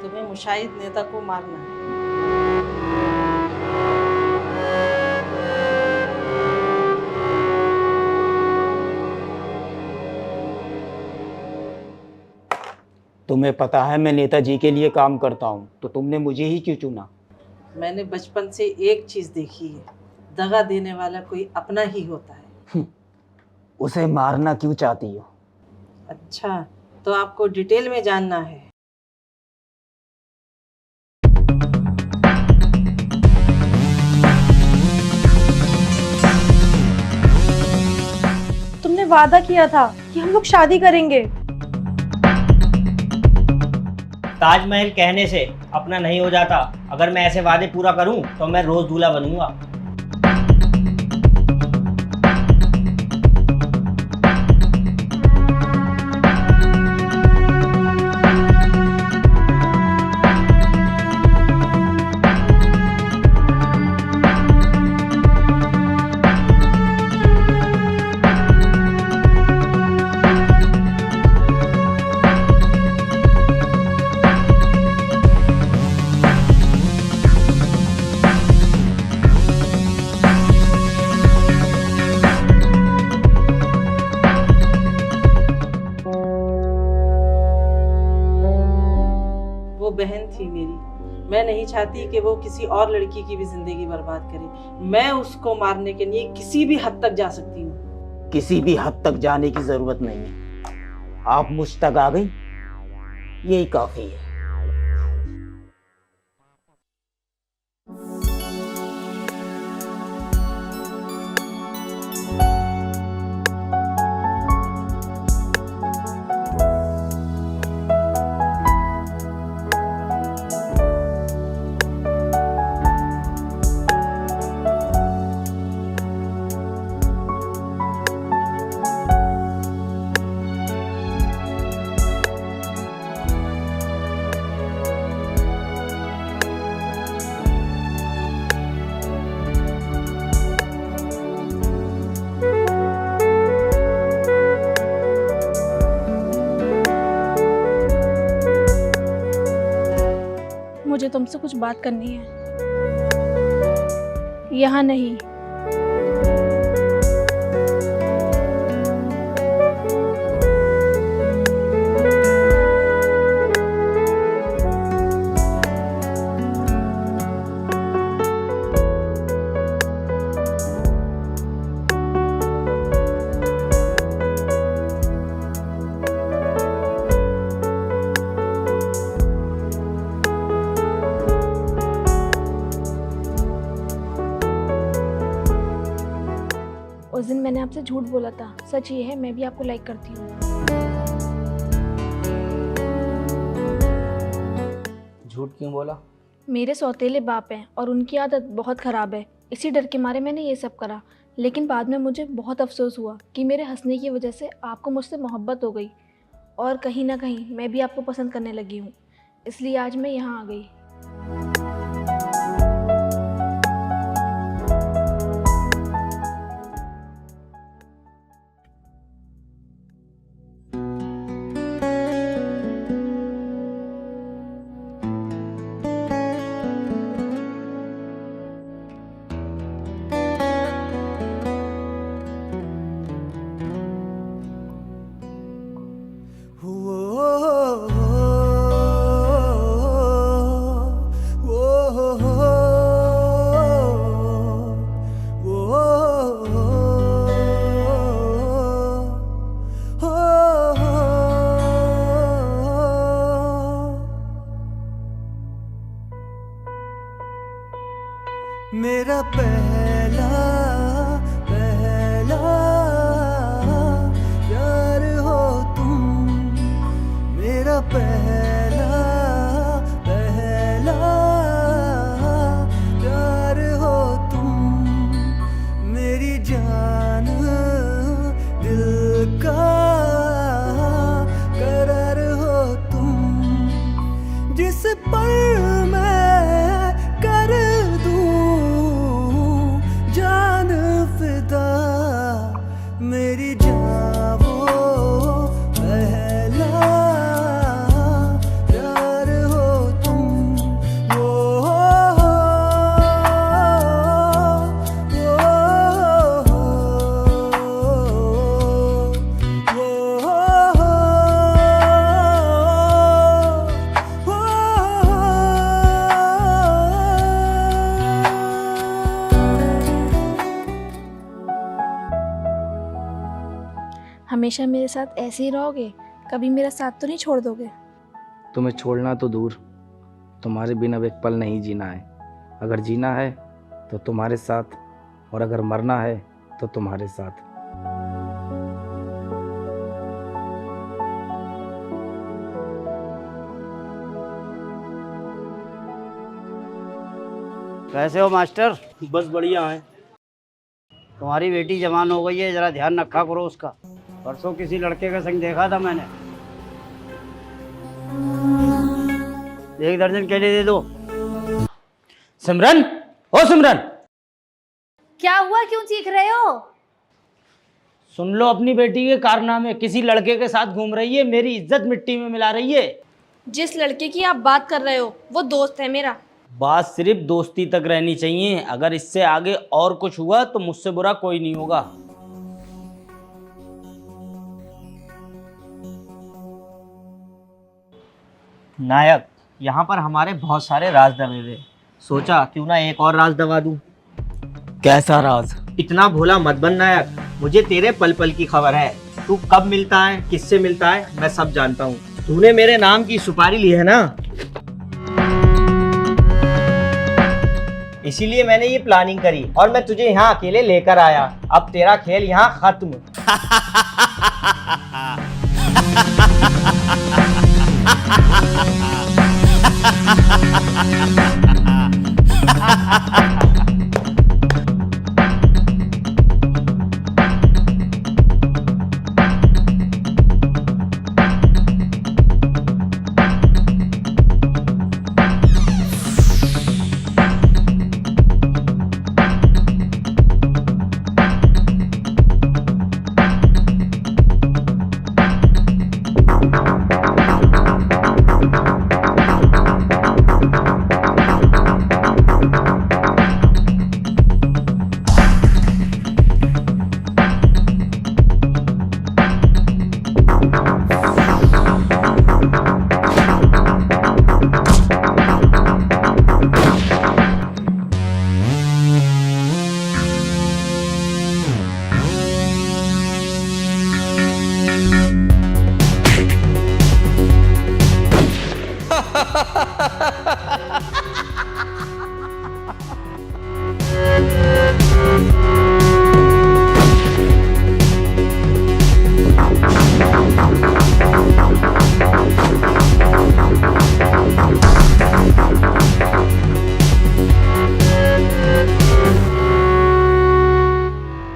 तुम्हें मुशाहिद नेता को मारना है। तुम्हें पता है मैं नेताजी के लिए काम करता हूँ, तो तुमने मुझे ही क्यों चुना? मैंने बचपन से एक चीज देखी है, दगा देने वाला कोई अपना ही होता है। उसे मारना क्यों चाहती हो? अच्छा, तो आपको डिटेल में जानना है। तुमने वादा किया था कि हम लोग शादी करेंगे। ताजमहल कहने से अपना नहीं हो जाता। अगर मैं ऐसे वादे पूरा करूं तो मैं रोज दूल्हा बनूंगा। वो बहन थी मेरी, मैं नहीं चाहती कि वो किसी और लड़की की भी जिंदगी बर्बाद करे। मैं उसको मारने के लिए किसी भी हद तक जा सकती हूँ। किसी भी हद तक जाने की जरूरत नहीं है। आप मुझ तक आ गई, यही काफी है। मुझे तुमसे कुछ बात करनी है। यहाँ नहीं। उस दिन मैंने आपसे झूठ बोला था। सच ये है, मैं भी आपको लाइक करती हूँ। झूठ क्यों बोला? मेरे सौतेले बाप हैं और उनकी आदत बहुत ख़राब है। इसी डर के मारे मैंने ये सब करा। लेकिन बाद में मुझे बहुत अफसोस हुआ कि मेरे हंसने की वजह से आपको मुझसे मोहब्बत हो गई और कहीं ना कहीं मैं भी आपको पसंद करने लगी हूँ। इसलिए आज मैं यहाँ आ गई। मेरा पहला पहला प्यार हो तुम, मेरा पहला पहला प्यार हो तुम, मेरी जान दिल का करार हो तुम, जिस पर मैं कर मेरी जावो पहला प्यार हो तुम, वो हमेशा मेरे साथ ऐसे ही रहोगे? कभी मेरा साथ तो नहीं छोड़ दोगे? तुम्हें छोड़ना तो दूर, तुम्हारे बिना अब एक पल नहीं जीना है। अगर जीना है तो तुम्हारे साथ, और अगर मरना है तो तुम्हारे साथ। कैसे हो मास्टर? बस बढ़िया है। तुम्हारी बेटी जवान हो गई है, जरा ध्यान रखा करो उसका। परसों किसी लड़के के संग देखा था मैंने। 1 दर्जन केले दे दो। सिमरन, ओ सिमरन, क्या हुआ, क्यों चीख रहे हो? सुन लो अपनी बेटी के कारनामे। किसी लड़के के साथ घूम रही है, मेरी इज्जत मिट्टी में मिला रही है। जिस लड़के की आप बात कर रहे हो वो दोस्त है मेरा। बात सिर्फ दोस्ती तक रहनी चाहिए। अगर इससे आगे और कुछ हुआ तो मुझसे बुरा कोई नहीं होगा। नायक, यहाँ पर हमारे बहुत सारे राज दबे हुए। सोचा क्यों ना एक और राज दबा दूं। कैसा राज? इतना भोला मत बन नायक, मुझे तेरे पल पल की खबर है। तू कब मिलता है, किससे मिलता है, मैं सब जानता हूँ। तूने मेरे नाम की सुपारी ली है ना, इसीलिए मैंने ये प्लानिंग करी और मैं तुझे यहाँ अकेले लेकर आया। अब तेरा खेल यहाँ खत्म।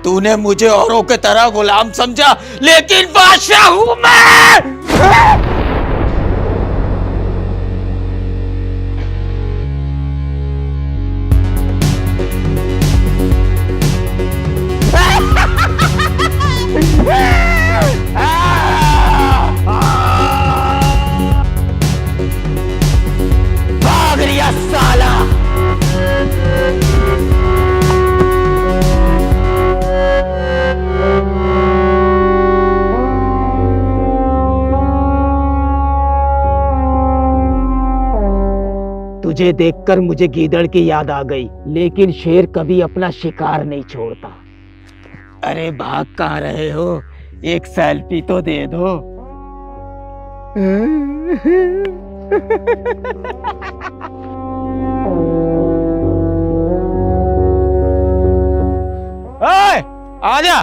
तूने मुझे औरों के तरह गुलाम समझा, लेकिन बादशाह हूं मैं। भाग रिया साला। तुझे देखकर मुझे गीदड़ की याद आ गई, लेकिन शेर कभी अपना शिकार नहीं छोड़ता। अरे भाग कहाँ रहे हो? एक सेल्फी तो दे दो। ओए, आजा।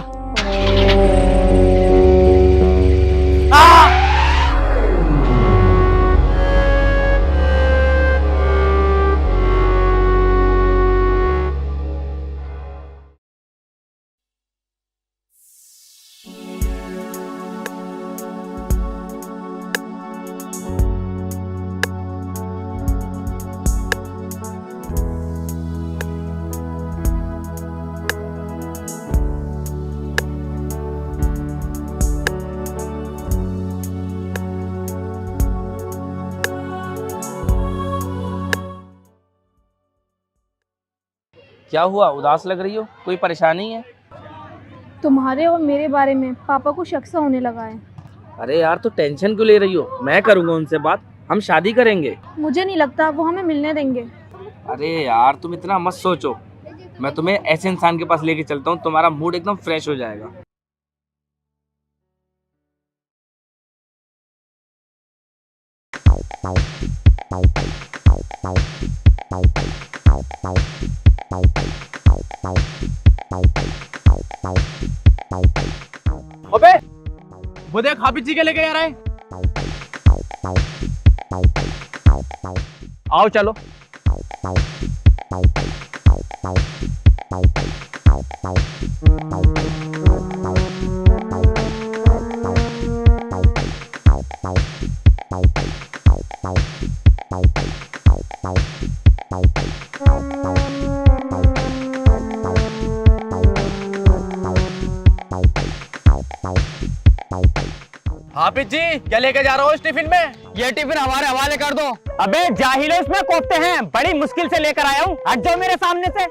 क्या हुआ, उदास लग रही हो? कोई परेशानी है? तुम्हारे और मेरे बारे में पापा को शक सा होने लगा है। अरे यार, तो टेंशन क्यों ले रही हो? मैं करूँगा उनसे बात, हम शादी करेंगे। मुझे नहीं लगता वो हमें मिलने देंगे। अरे यार, तुम इतना मत सोचो। मैं तुम्हें ऐसे इंसान के पास लेके चलता हूँ, तुम्हारा मूड एकदम फ्रेश हो जाएगा। अबे वो देख हाफिज जी के लेके आ रहा है। आओ चलो। हाफिज जी क्या लेके जा रहा हो इस टिफिन में? ये टिफिन हमारे हवाले कर दो। अबे जाहिलो, इसमें कोफ्ते हैं, बड़ी मुश्किल से लेकर आया हूँ, हट जाओ मेरे सामने से।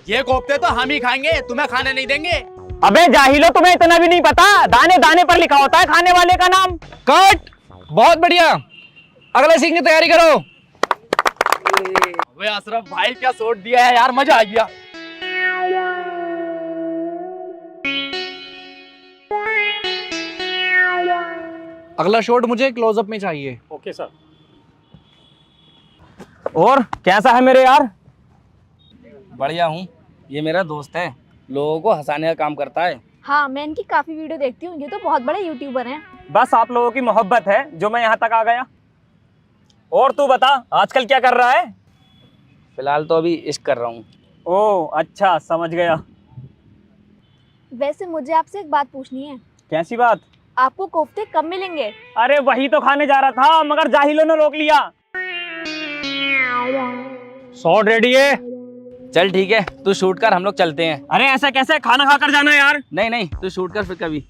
ये कोफ्ते तो हम ही खाएंगे, तुम्हें खाने नहीं देंगे। अबे जाहिलो, तुम्हें इतना भी नहीं पता, दाने दाने पर लिखा होता है खाने वाले का नाम। कट। बहुत बढ़िया, अगले सीन की तैयारी करो। अबे अशरफ भाई क्या शॉट दिया है यार, मजा आ गया। अगला शॉट मुझे क्लोजअप में चाहिए। Okay sir. और कैसा है मेरे यार? बढ़िया हूँ, ये मेरा दोस्त है, लोगों को हंसाने का काम करता है। हाँ, मैं इनकी काफ़ी वीडियो देखती हूँ, ये तो बहुत बड़े यूट्यूबर हैं। बस आप लोगों की मोहब्बत है जो मैं यहाँ तक आ गया। और तू बता, आजकल क्या कर रहा है? फिलहाल तो अभी इश्क कर रहा हूँ। ओह अच्छा, समझ गया। वैसे मुझे आपसे एक बात पूछनी है। कैसी बात? आपको कोफ्ते कब मिलेंगे? अरे वही तो खाने जा रहा था, मगर जाहिलों ने रोक लिया। शॉट रेडी है? चल ठीक है, तू शूट कर, हम लोग चलते हैं। अरे ऐसा कैसे, खाना खाकर जाना यार। नहीं नहीं, तू शूट कर फिर कभी।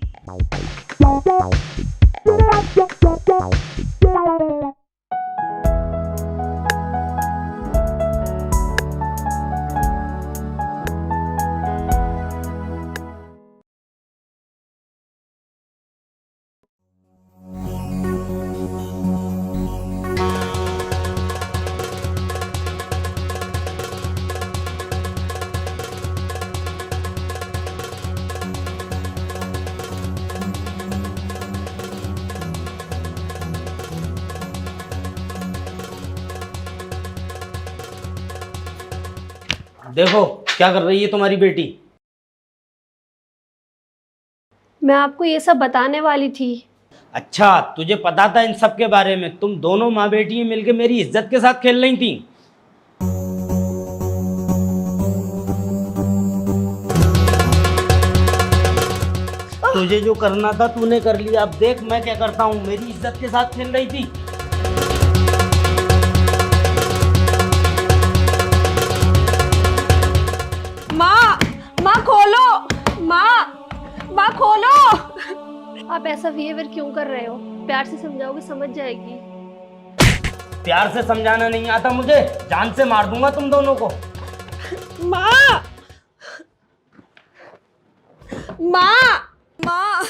देखो क्या कर रही है तुम्हारी बेटी। मैं आपको ये सब बताने वाली थी। अच्छा, तुझे पता था इन सब के बारे में? तुम दोनों माँ बेटी मिलके मेरी इज्जत के साथ खेल रही थी। तुझे जो करना था तूने कर लिया, अब देख मैं क्या करता हूँ। मेरी इज्जत के साथ खेल रही थी। माँ खोलो, माँ खोलो। आप ऐसा बिहेवियर क्यों कर रहे हो? प्यार से समझाओगे समझ जाएगी। प्यार से समझाना नहीं आता मुझे, जान से मार दूंगा तुम दोनों को। माँ, माँ, माँ।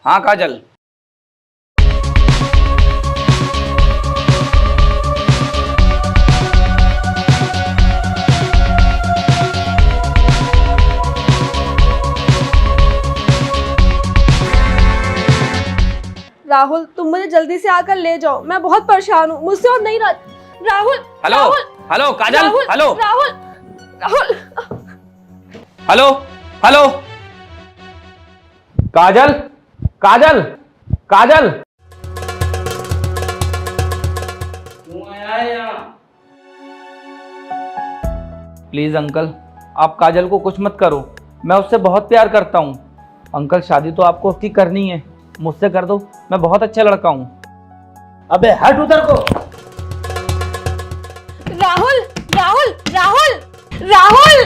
हाँ काजल। राहुल, तुम मुझे जल्दी से आकर ले जाओ, मैं बहुत परेशान हूँ, मुझसे और नहीं रह। Rahul, hello hello Kajal, hello Rahul, Rahul, hello hello Kajal, Kajal, Kajal. क्यों आया है यहाँ? प्लीज अंकल, आप काजल को कुछ मत करो, मैं उससे बहुत प्यार करता हूँ। अंकल शादी तो आपको उसकी करनी है, मुझसे कर दो, मैं बहुत अच्छा लड़का हूँ। अबे हट उधर को। राहुल, राहुल, राहुल, राहुल।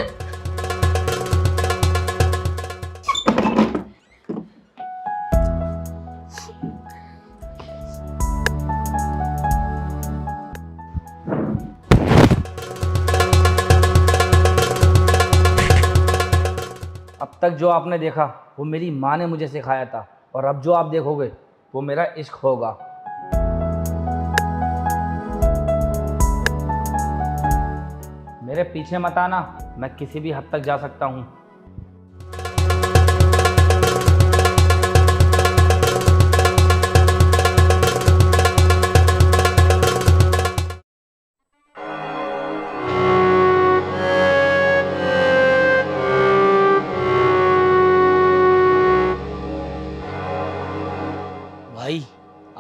अब तक जो आपने देखा वो मेरी माँ ने मुझे सिखाया था, और अब जो आप देखोगे वो मेरा इश्क होगा। मेरे पीछे मत आना, मैं किसी भी हद तक जा सकता हूँ।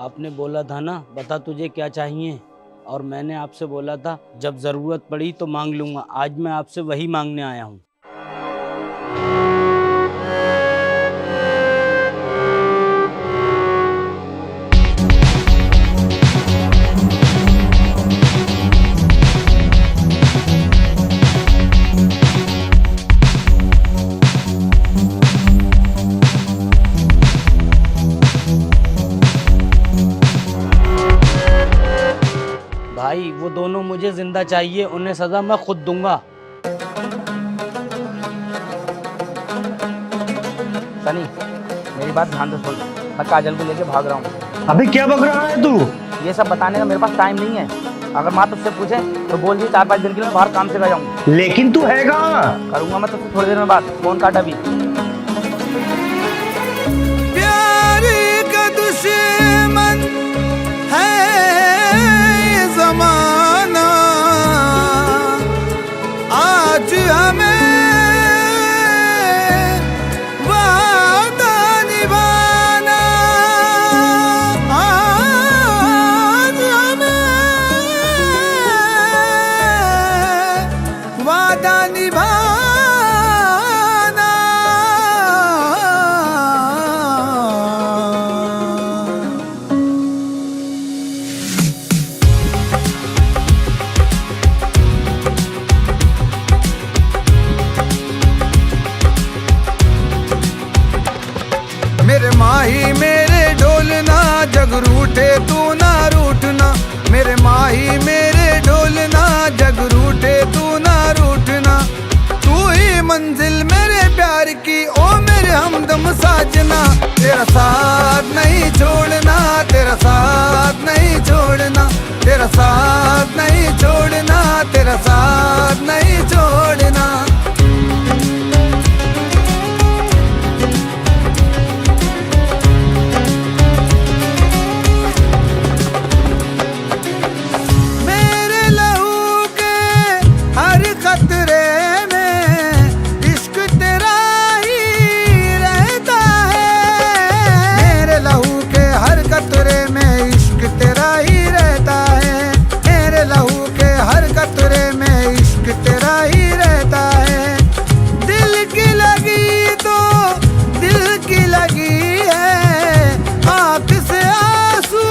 आपने बोला था ना बता तुझे क्या चाहिए, और मैंने आपसे बोला था जब ज़रूरत पड़ी तो मांग लूँगा। आज मैं आपसे वही मांगने आया हूँ। भाई वो दोनों मुझे जिंदा चाहिए, उन्हें सजा मैं खुद दूंगा। सनी मेरी बात ध्यान से सुन, मैं काजल को लेके भाग रहा हूँ। अबे क्या बक रहा है तू? ये सब बताने का मेरे पास टाइम नहीं है। अगर माँ तुझसे पूछे तो बोल दी 4-5 दिन के लिए मैं बाहर काम से गया हूँ। लेकिन तू है कहाँ? करूंगा मैं तुझसे थोड़ी देर में बात। फोन काट अभी। प्यार का दुश्मन है ये ज़माना, आज हमें वादा निभाना, आज हमें वादा निभाना। मेरे माही मेरे ढोलना, जग रूठे तू ना रूठना। मेरे माही मेरे ढोलना, जग रूठे तू ना रूठना। तू ही मंजिल मेरे प्यार की, ओ मेरे हमदम साजना। तेरा साथ नहीं छोड़ना, तेरा साथ नहीं छोड़ना, तेरा साथ नहीं छोड़ना, तेरा साथ नहीं छोड़ना। मेरे लहू के हर खतरे में इश्क तेरा ही रहता है। मेरे लहू के हर खतरे में इश्क तेरा ही रहता है। मेरे लहू के हर खतरे में इश्क तेरा ही रहता है। दिल की लगी तो दिल की लगी है, आँख से आंसू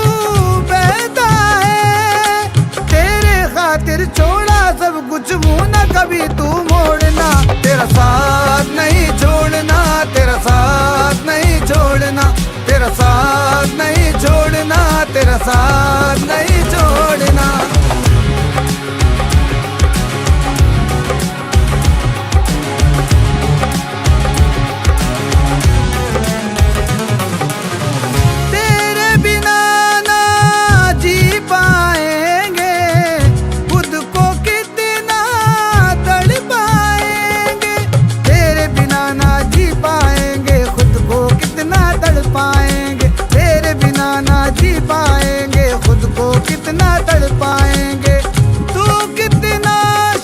बहता है। तेरे खातिर छोड़ा सब कुछ, मुँह न कभी तू मोड़ना। तेरा साथ नहीं छोड़ना, तेरा साथ नहीं छोड़ना, तेरा साथ नहीं छोड़ना, तेरा साथ नहीं छोड़ना। तेरे बिना ना जी पाएंगे, खुद को कितना तड़ पाएंगे। तेरे बिना ना जी पाएंगे, खुद को कितना तड़ पाएंगे। तेरे बिना ना जी पाएंगे, खुद को कितना तड़ पाएंगे। तू कितना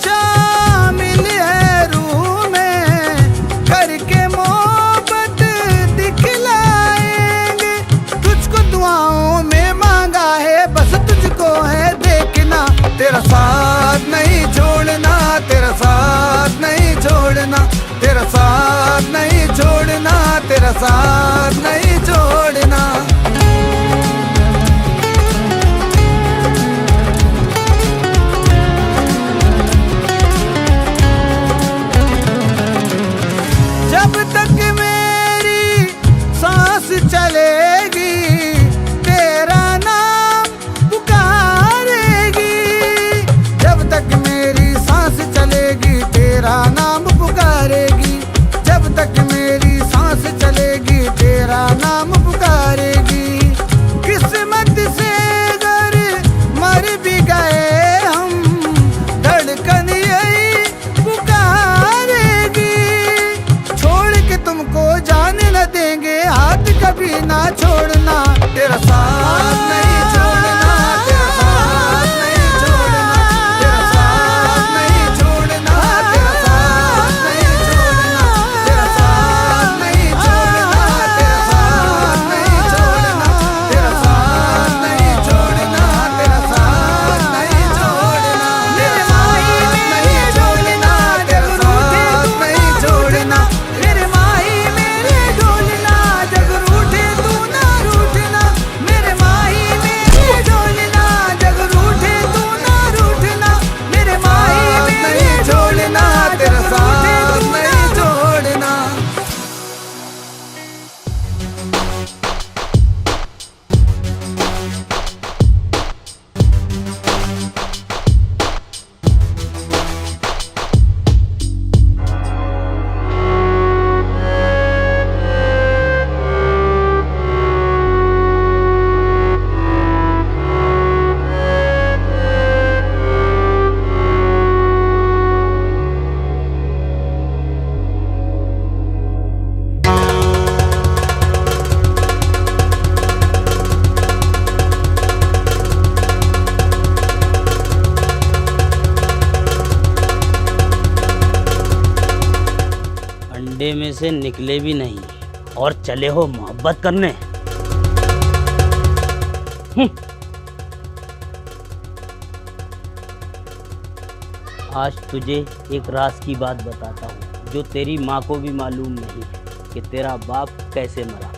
शामिल है रूह में, करके मोहब्बत दिखलाएंगे। तुझको दुआओं में मांगा है, बस तुझको है देखना। तेरा साथ नहीं छोड़ना, तेरा साथ नहीं छोड़ना, तेरा साथ नहीं छोड़ना, तेरा साथ नहीं छोड़ना। जब तक मेरी सांस चलेगी, तेरा नाम पुकारेगी। जब तक मेरी सांस चलेगी, तेरा नाम पुकारेगी। जब तक मेरी सांस चलेगी, तेरा नाम पुकारेगी। किस्मत से अगर मर भी गए हम, धड़कन यही पुकारेगी। छोड़ के तुमको जाने न देंगे, हाथ कभी ना छोड़ना। तेरा साथ नहीं छोड़ना, तेरा साथ नहीं छोड़ना, तेरा साथ नहीं छोड़ना, तेरा साथ नहीं छोड़ना, तेरा साथ नहीं छोड़ना, तेरा साथ नहीं छोड़ना, तेरा साथ से निकले भी नहीं और चले हो मोहब्बत करने। आज तुझे एक राज की बात बताता हूँ जो तेरी माँ को भी मालूम नहीं है कि तेरा बाप कैसे मरा।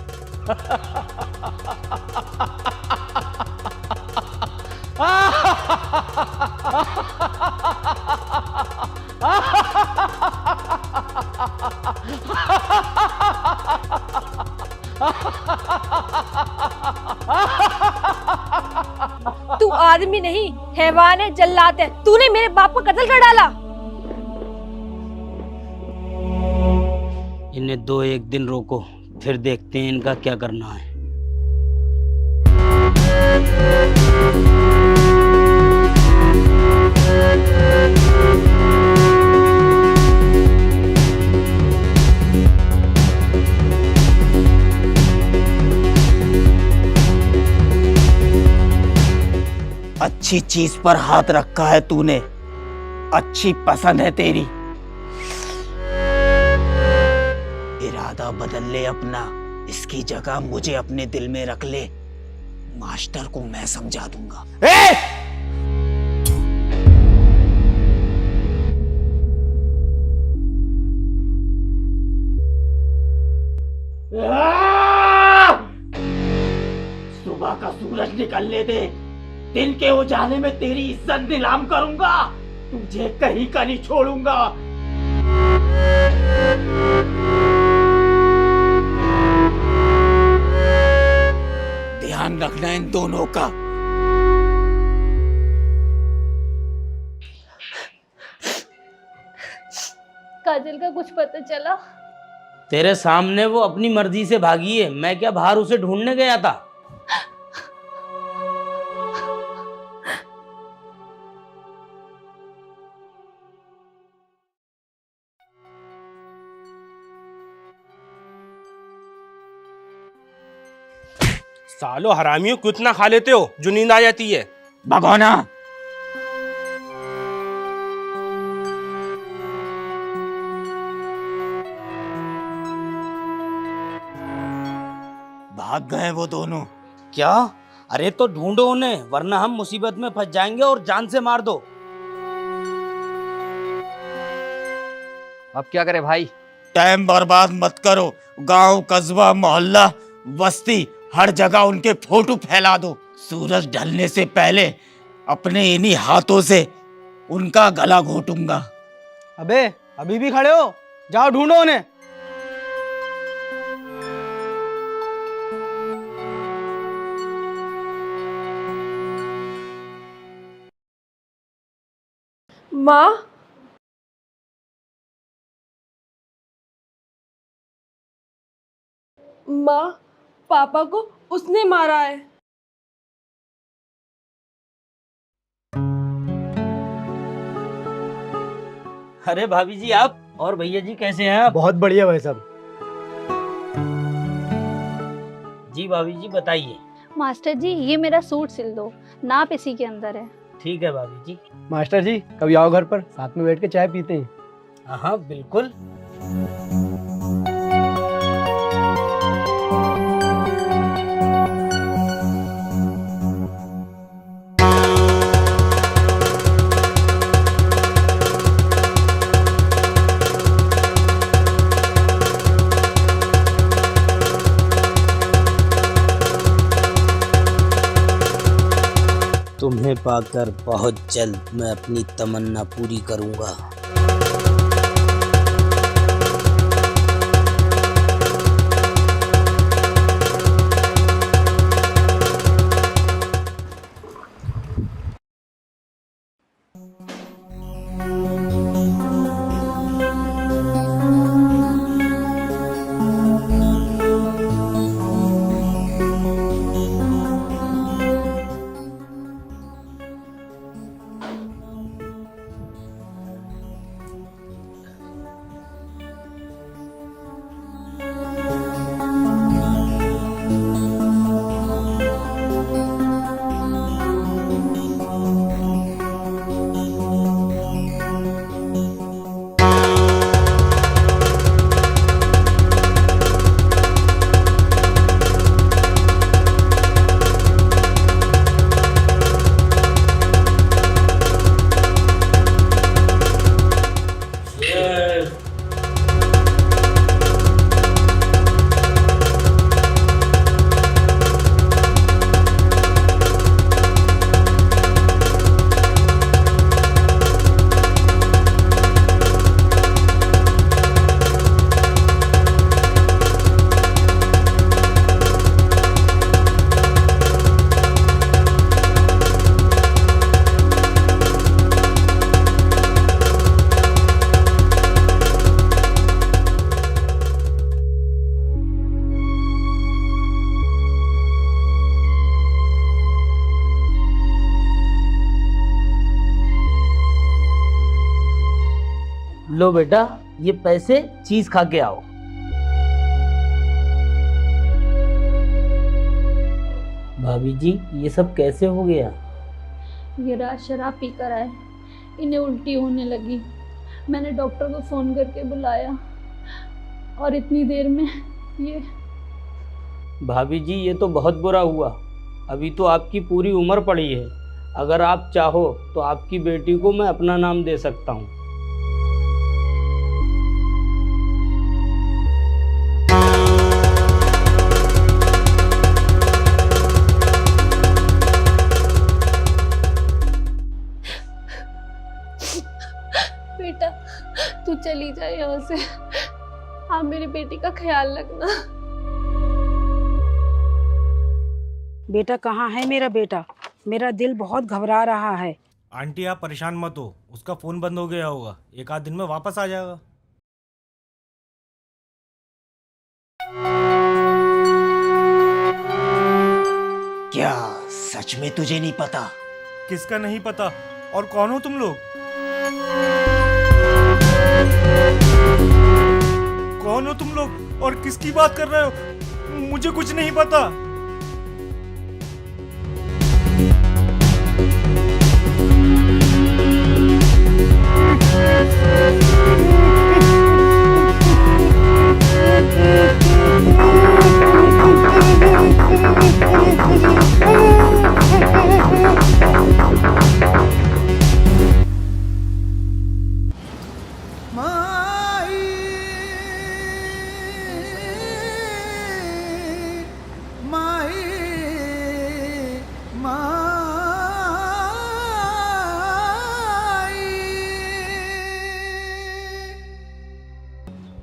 तू आदमी नहीं, हैवान है, जल्लाद है। तूने मेरे बाप को कत्ल कर डाला। इन्हें 2-1 दिन रोको, फिर देखते हैं इनका क्या करना है। अच्छी चीज पर हाथ रखा है तूने, अच्छी पसंद है तेरी। इरादा बदल ले अपना, इसकी जगह मुझे अपने दिल में रख ले। मास्टर को मैं समझा दूंगा। सुबह का सूरज निकलने दे, दिन के उजाले में तेरी इज्जत नीलाम करूंगा। तुझे कहीं का नहीं छोड़ूंगा। ध्यान रखना इन दोनों का। काजल का कुछ पता चला? तेरे सामने वो अपनी मर्जी से भागी है, मैं क्या बाहर उसे ढूंढने गया था? सालो हरामियों, क्यों इतना खा लेते हो जो नींद आ जाती है? भगोना। भाग गए वो दोनों। क्या? अरे तो ढूंढो उन्हें, वरना हम मुसीबत में फंस जाएंगे और जान से मार दो। अब क्या करे भाई? टाइम बर्बाद मत करो। गांव, कस्बा, मोहल्ला, बस्ती, हर जगह उनके फोटो फैला दो। सूरज ढलने से पहले अपने इन्हीं हाथों से उनका गला घोटूंगा। अबे अभी भी खड़े हो? जाओ ढूंढो उन्हें। माँ, माँ, पापा को उसने मारा है। अरे भाभी जी आप, और भैया जी कैसे हैं आप? बहुत बढ़िया भाई साहब। जी भाभी जी बताइए। मास्टर जी, ये मेरा सूट सिल दो, नाप इसी के अंदर है। ठीक है भाभी जी। मास्टर जी कभी आओ घर पर, साथ में बैठ के चाय पीते हैं। हाँ बिल्कुल। तुम्हें पाकर बहुत जल्द मैं अपनी तमन्ना पूरी करूंगा। लो बेटा, ये पैसे चीज खा के आओ। भाभी जी, ये सब कैसे हो गया? ये रात शराब पी कर आए, इन्हें उल्टी होने लगी। मैंने डॉक्टर को फ़ोन करके बुलाया और इतनी देर में ये। भाभी जी, ये तो बहुत बुरा हुआ। अभी तो आपकी पूरी उम्र पड़ी है। अगर आप चाहो तो आपकी बेटी को मैं अपना नाम दे सकता हूँ। बेटा, तू चली जाए यहाँ से। आप मेरी बेटी का ख्याल रखना। बेटा कहाँ है मेरा बेटा? मेरा दिल बहुत घबरा रहा है। आंटी आप परेशान मत हो, उसका फोन बंद हो गया होगा, एक आध दिन में वापस आ जाएगा। क्या सच में तुझे नहीं पता? किसका नहीं पता? और कौन हो तुम लोग? कौन हो तुम लोग और किसकी बात कर रहे हो? मुझे कुछ नहीं पता।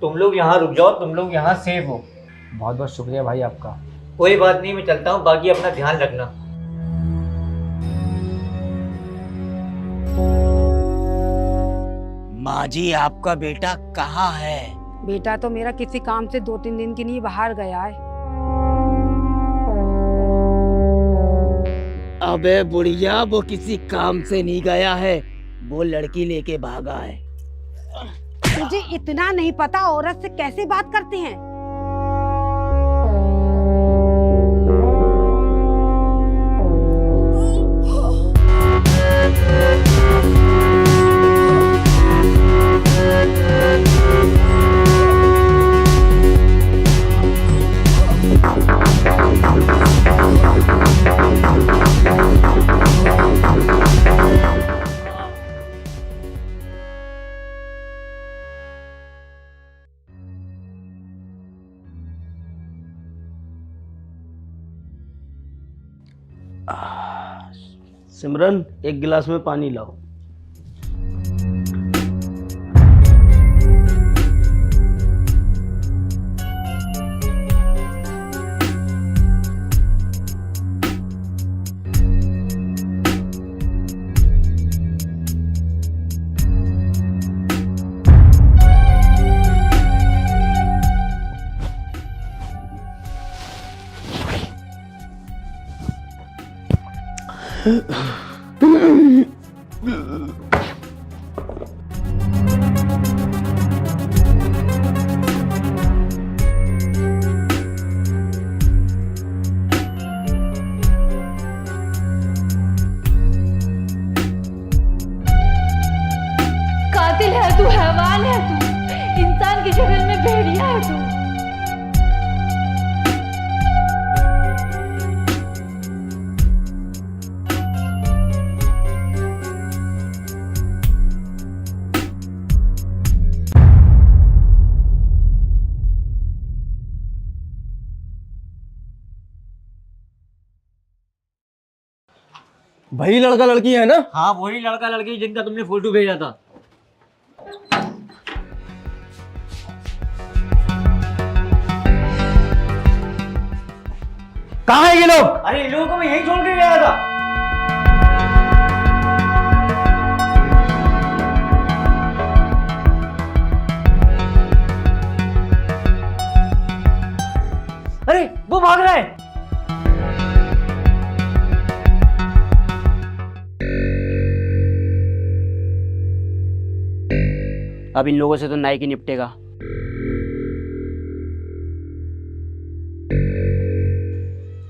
तुम लोग यहाँ रुक जाओ, तुम लोग यहाँ सेफ हो। बहुत बहुत शुक्रिया भाई आपका। कोई बात नहीं, मैं चलता हूँ, बाकी अपना ध्यान रखना। माँ जी, आपका बेटा कहाँ है? बेटा तो मेरा किसी काम से 2-3 दिन के लिए बाहर गया है। अबे बुढ़िया, वो किसी काम से नहीं गया है, वो लड़की लेके भागा है। तुझे इतना नहीं पता औरत से कैसे बात करते हैं? सिमरन, एक गिलास में पानी लाओ। कातिल है तू, हैवान है तू, इंसान की शक्ल में भेड़िया है तू। वही लड़का लड़की है ना? हाँ, वही लड़का लड़की जिनका तुमने फोटो भेजा था। कहाँ है ये लोग? अरे इन लोगों को मैं यही छोड़ के गया था। अरे वो भाग रहा है। अब इन लोगों से तो नायक ही निपटेगा।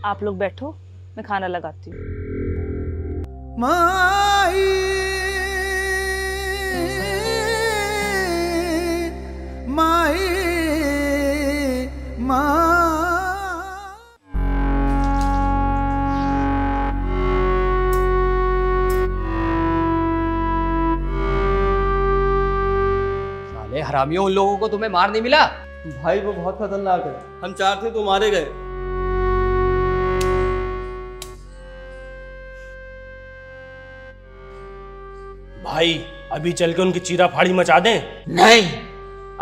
आप लोग बैठो, मैं खाना लगाती हूँ। माई माई साले हरामियों, उन लोगों को तुम्हें मार नहीं मिला? भाई वो बहुत खतरनाक है, हम 4 थे तो मारे गए। भाई अभी चल के उनकी चीरा फाड़ी मचा दें? नहीं,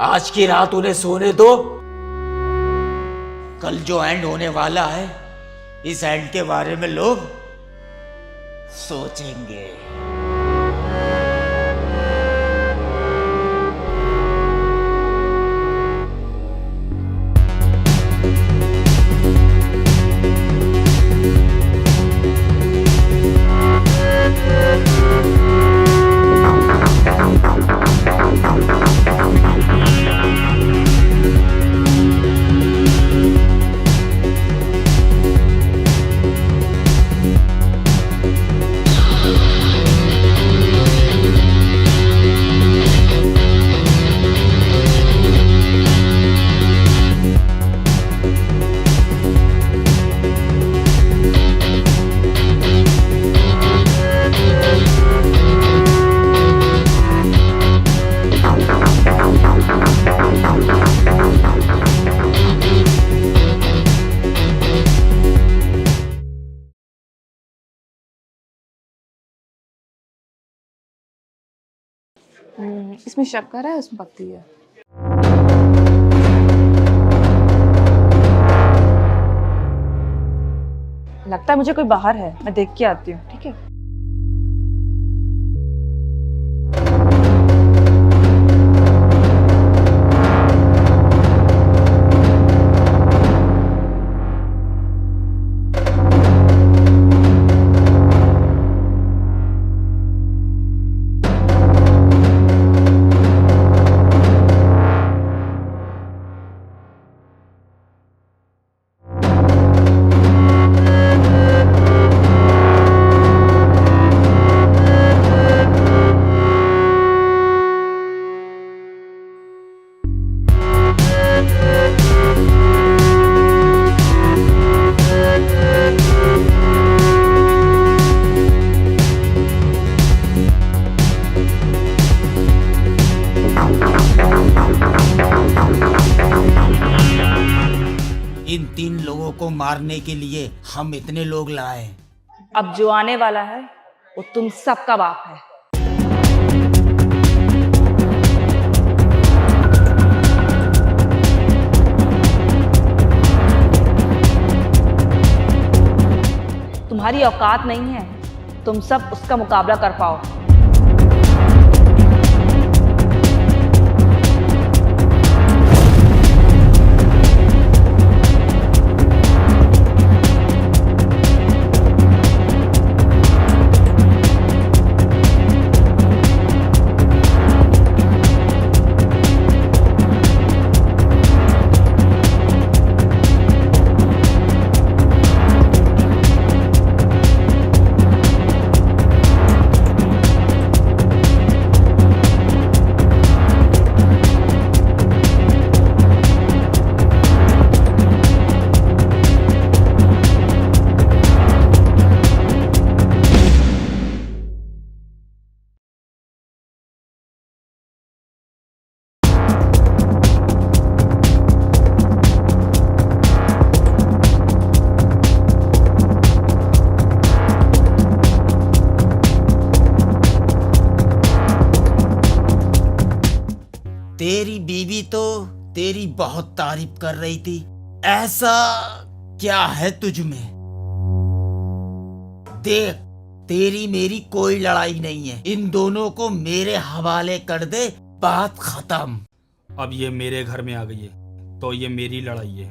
आज की रात उन्हें सोने दो। कल जो एंड होने वाला है, इस एंड के बारे में लोग सोचेंगे। इसमें शक्कर है, उसमें पत्ती है। लगता है मुझे कोई बाहर है, मैं देख के आती हूँ, ठीक है? इन 3 लोगों को मारने के लिए हम इतने लोग लाए। अब जो आने वाला है वो तुम सबका बाप है। तुम्हारी औकात नहीं है तुम सब उसका मुकाबला कर पाओ। तेरी बीवी तो तेरी बहुत तारीफ कर रही थी, ऐसा क्या है तुझ में? देख, तेरी मेरी कोई लड़ाई नहीं है, इन दोनों को मेरे हवाले कर दे, बात खत्म। अब ये मेरे घर में आ गई है तो ये मेरी लड़ाई है।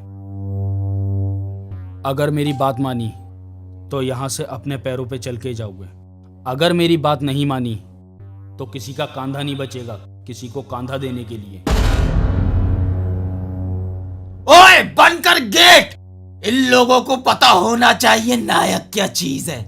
अगर मेरी बात मानी तो यहाँ से अपने पैरों पे चल के जाओगे, अगर मेरी बात नहीं मानी तो किसी का कांधा नहीं बचेगा। किसी को कांधा देने के लिए। ओए बंद कर गेट। इन लोगों को पता होना चाहिए नायक क्या चीज है।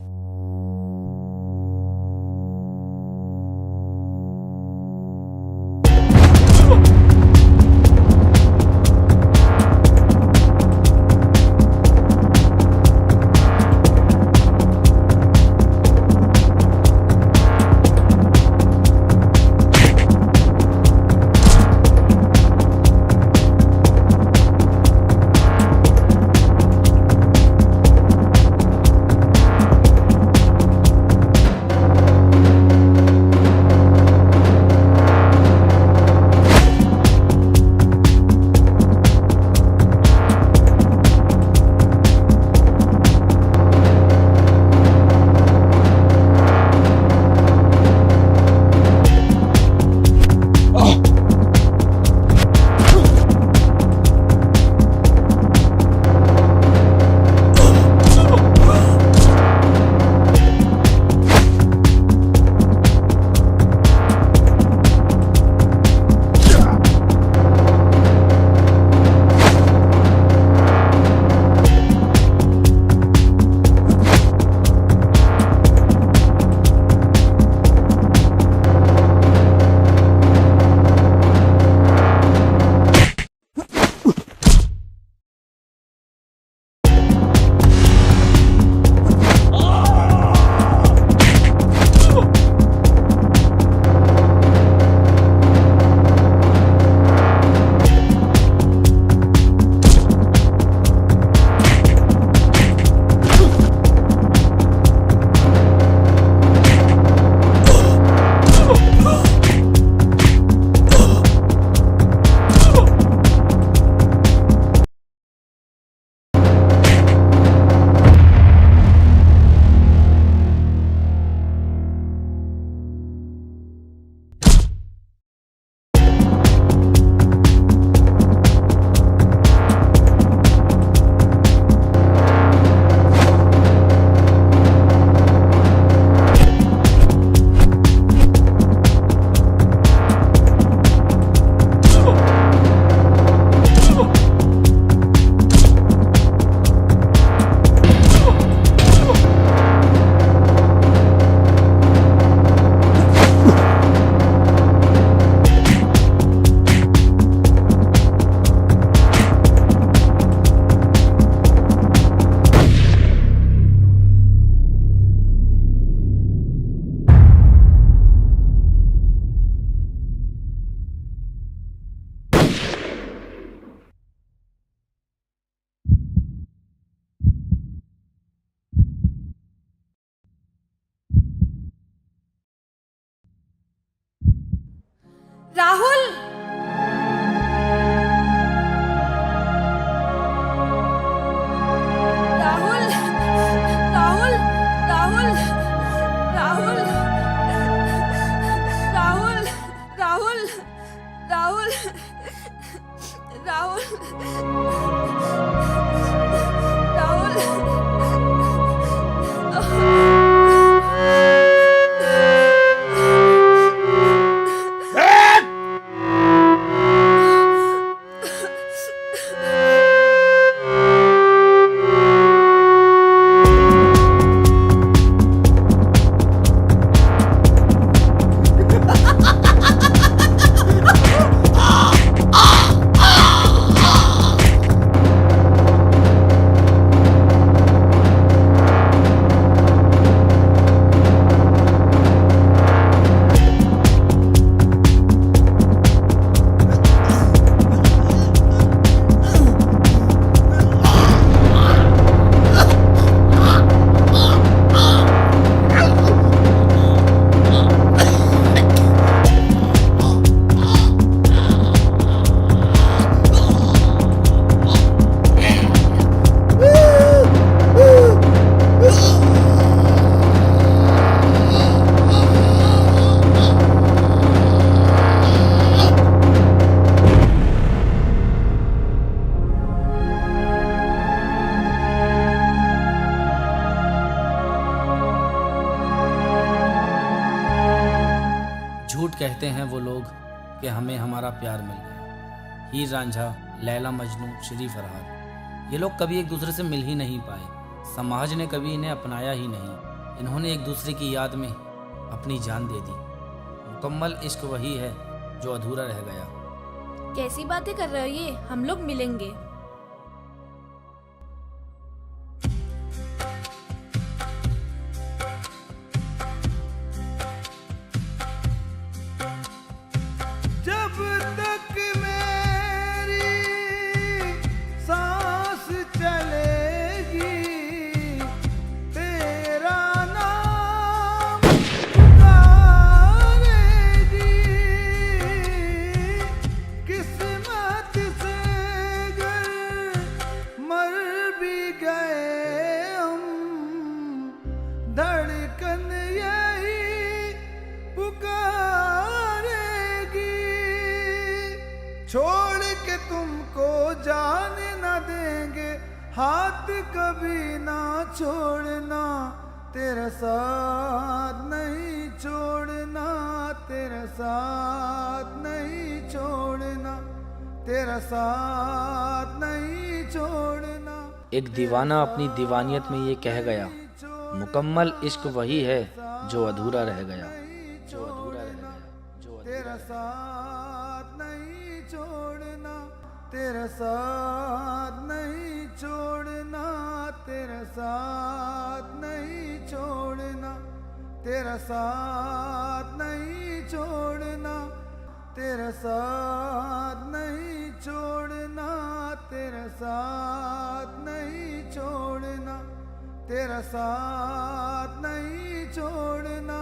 राहुल, राहुल, राहुल, राहुल, राहुल, राहुल, राहुल, राहुल, राहुल, झूठ कहते हैं वो लोग कि हमें हमारा प्यार मिल गया। हीर रांझा, लैला मजनू, श्री फरहाद, ये लोग कभी एक दूसरे से मिल ही नहीं पाए। समाज ने कभी इन्हें अपनाया ही नहीं। इन्होंने एक दूसरे की याद में अपनी जान दे दी। मुकम्मल इश्क वही है जो अधूरा रह गया। कैसी बातें कर रहे हो ये? हम लोग मिलेंगे। जब तक मेरी सांस चलेगी तेरा नाम पुकारेगी। किस्मत से गर मर भी गए हम, धड़कन यही पुकारेगी। छोड़ के तुमको जाने न देंगे, हाथ कभी ना छोड़ना, तेरा साथ नहीं छोड़ना, तेरा साथ नहीं छोड़ना, तेरा साथ नहीं छोड़ना। एक दीवाना अपनी दीवानियत में ये कह गया, मुकम्मल इश्क वही है जो अधूरा रह गया। तेरा साथ नहीं छोड़ना, तेरा साथ नहीं छोड़ना, तेरा साथ नहीं छोड़ना, तेरा साथ नहीं छोड़ना, तेरा साथ नहीं छोड़ना, तेरा साथ नहीं छोड़ना, तेरा साथ नहीं छोड़ना।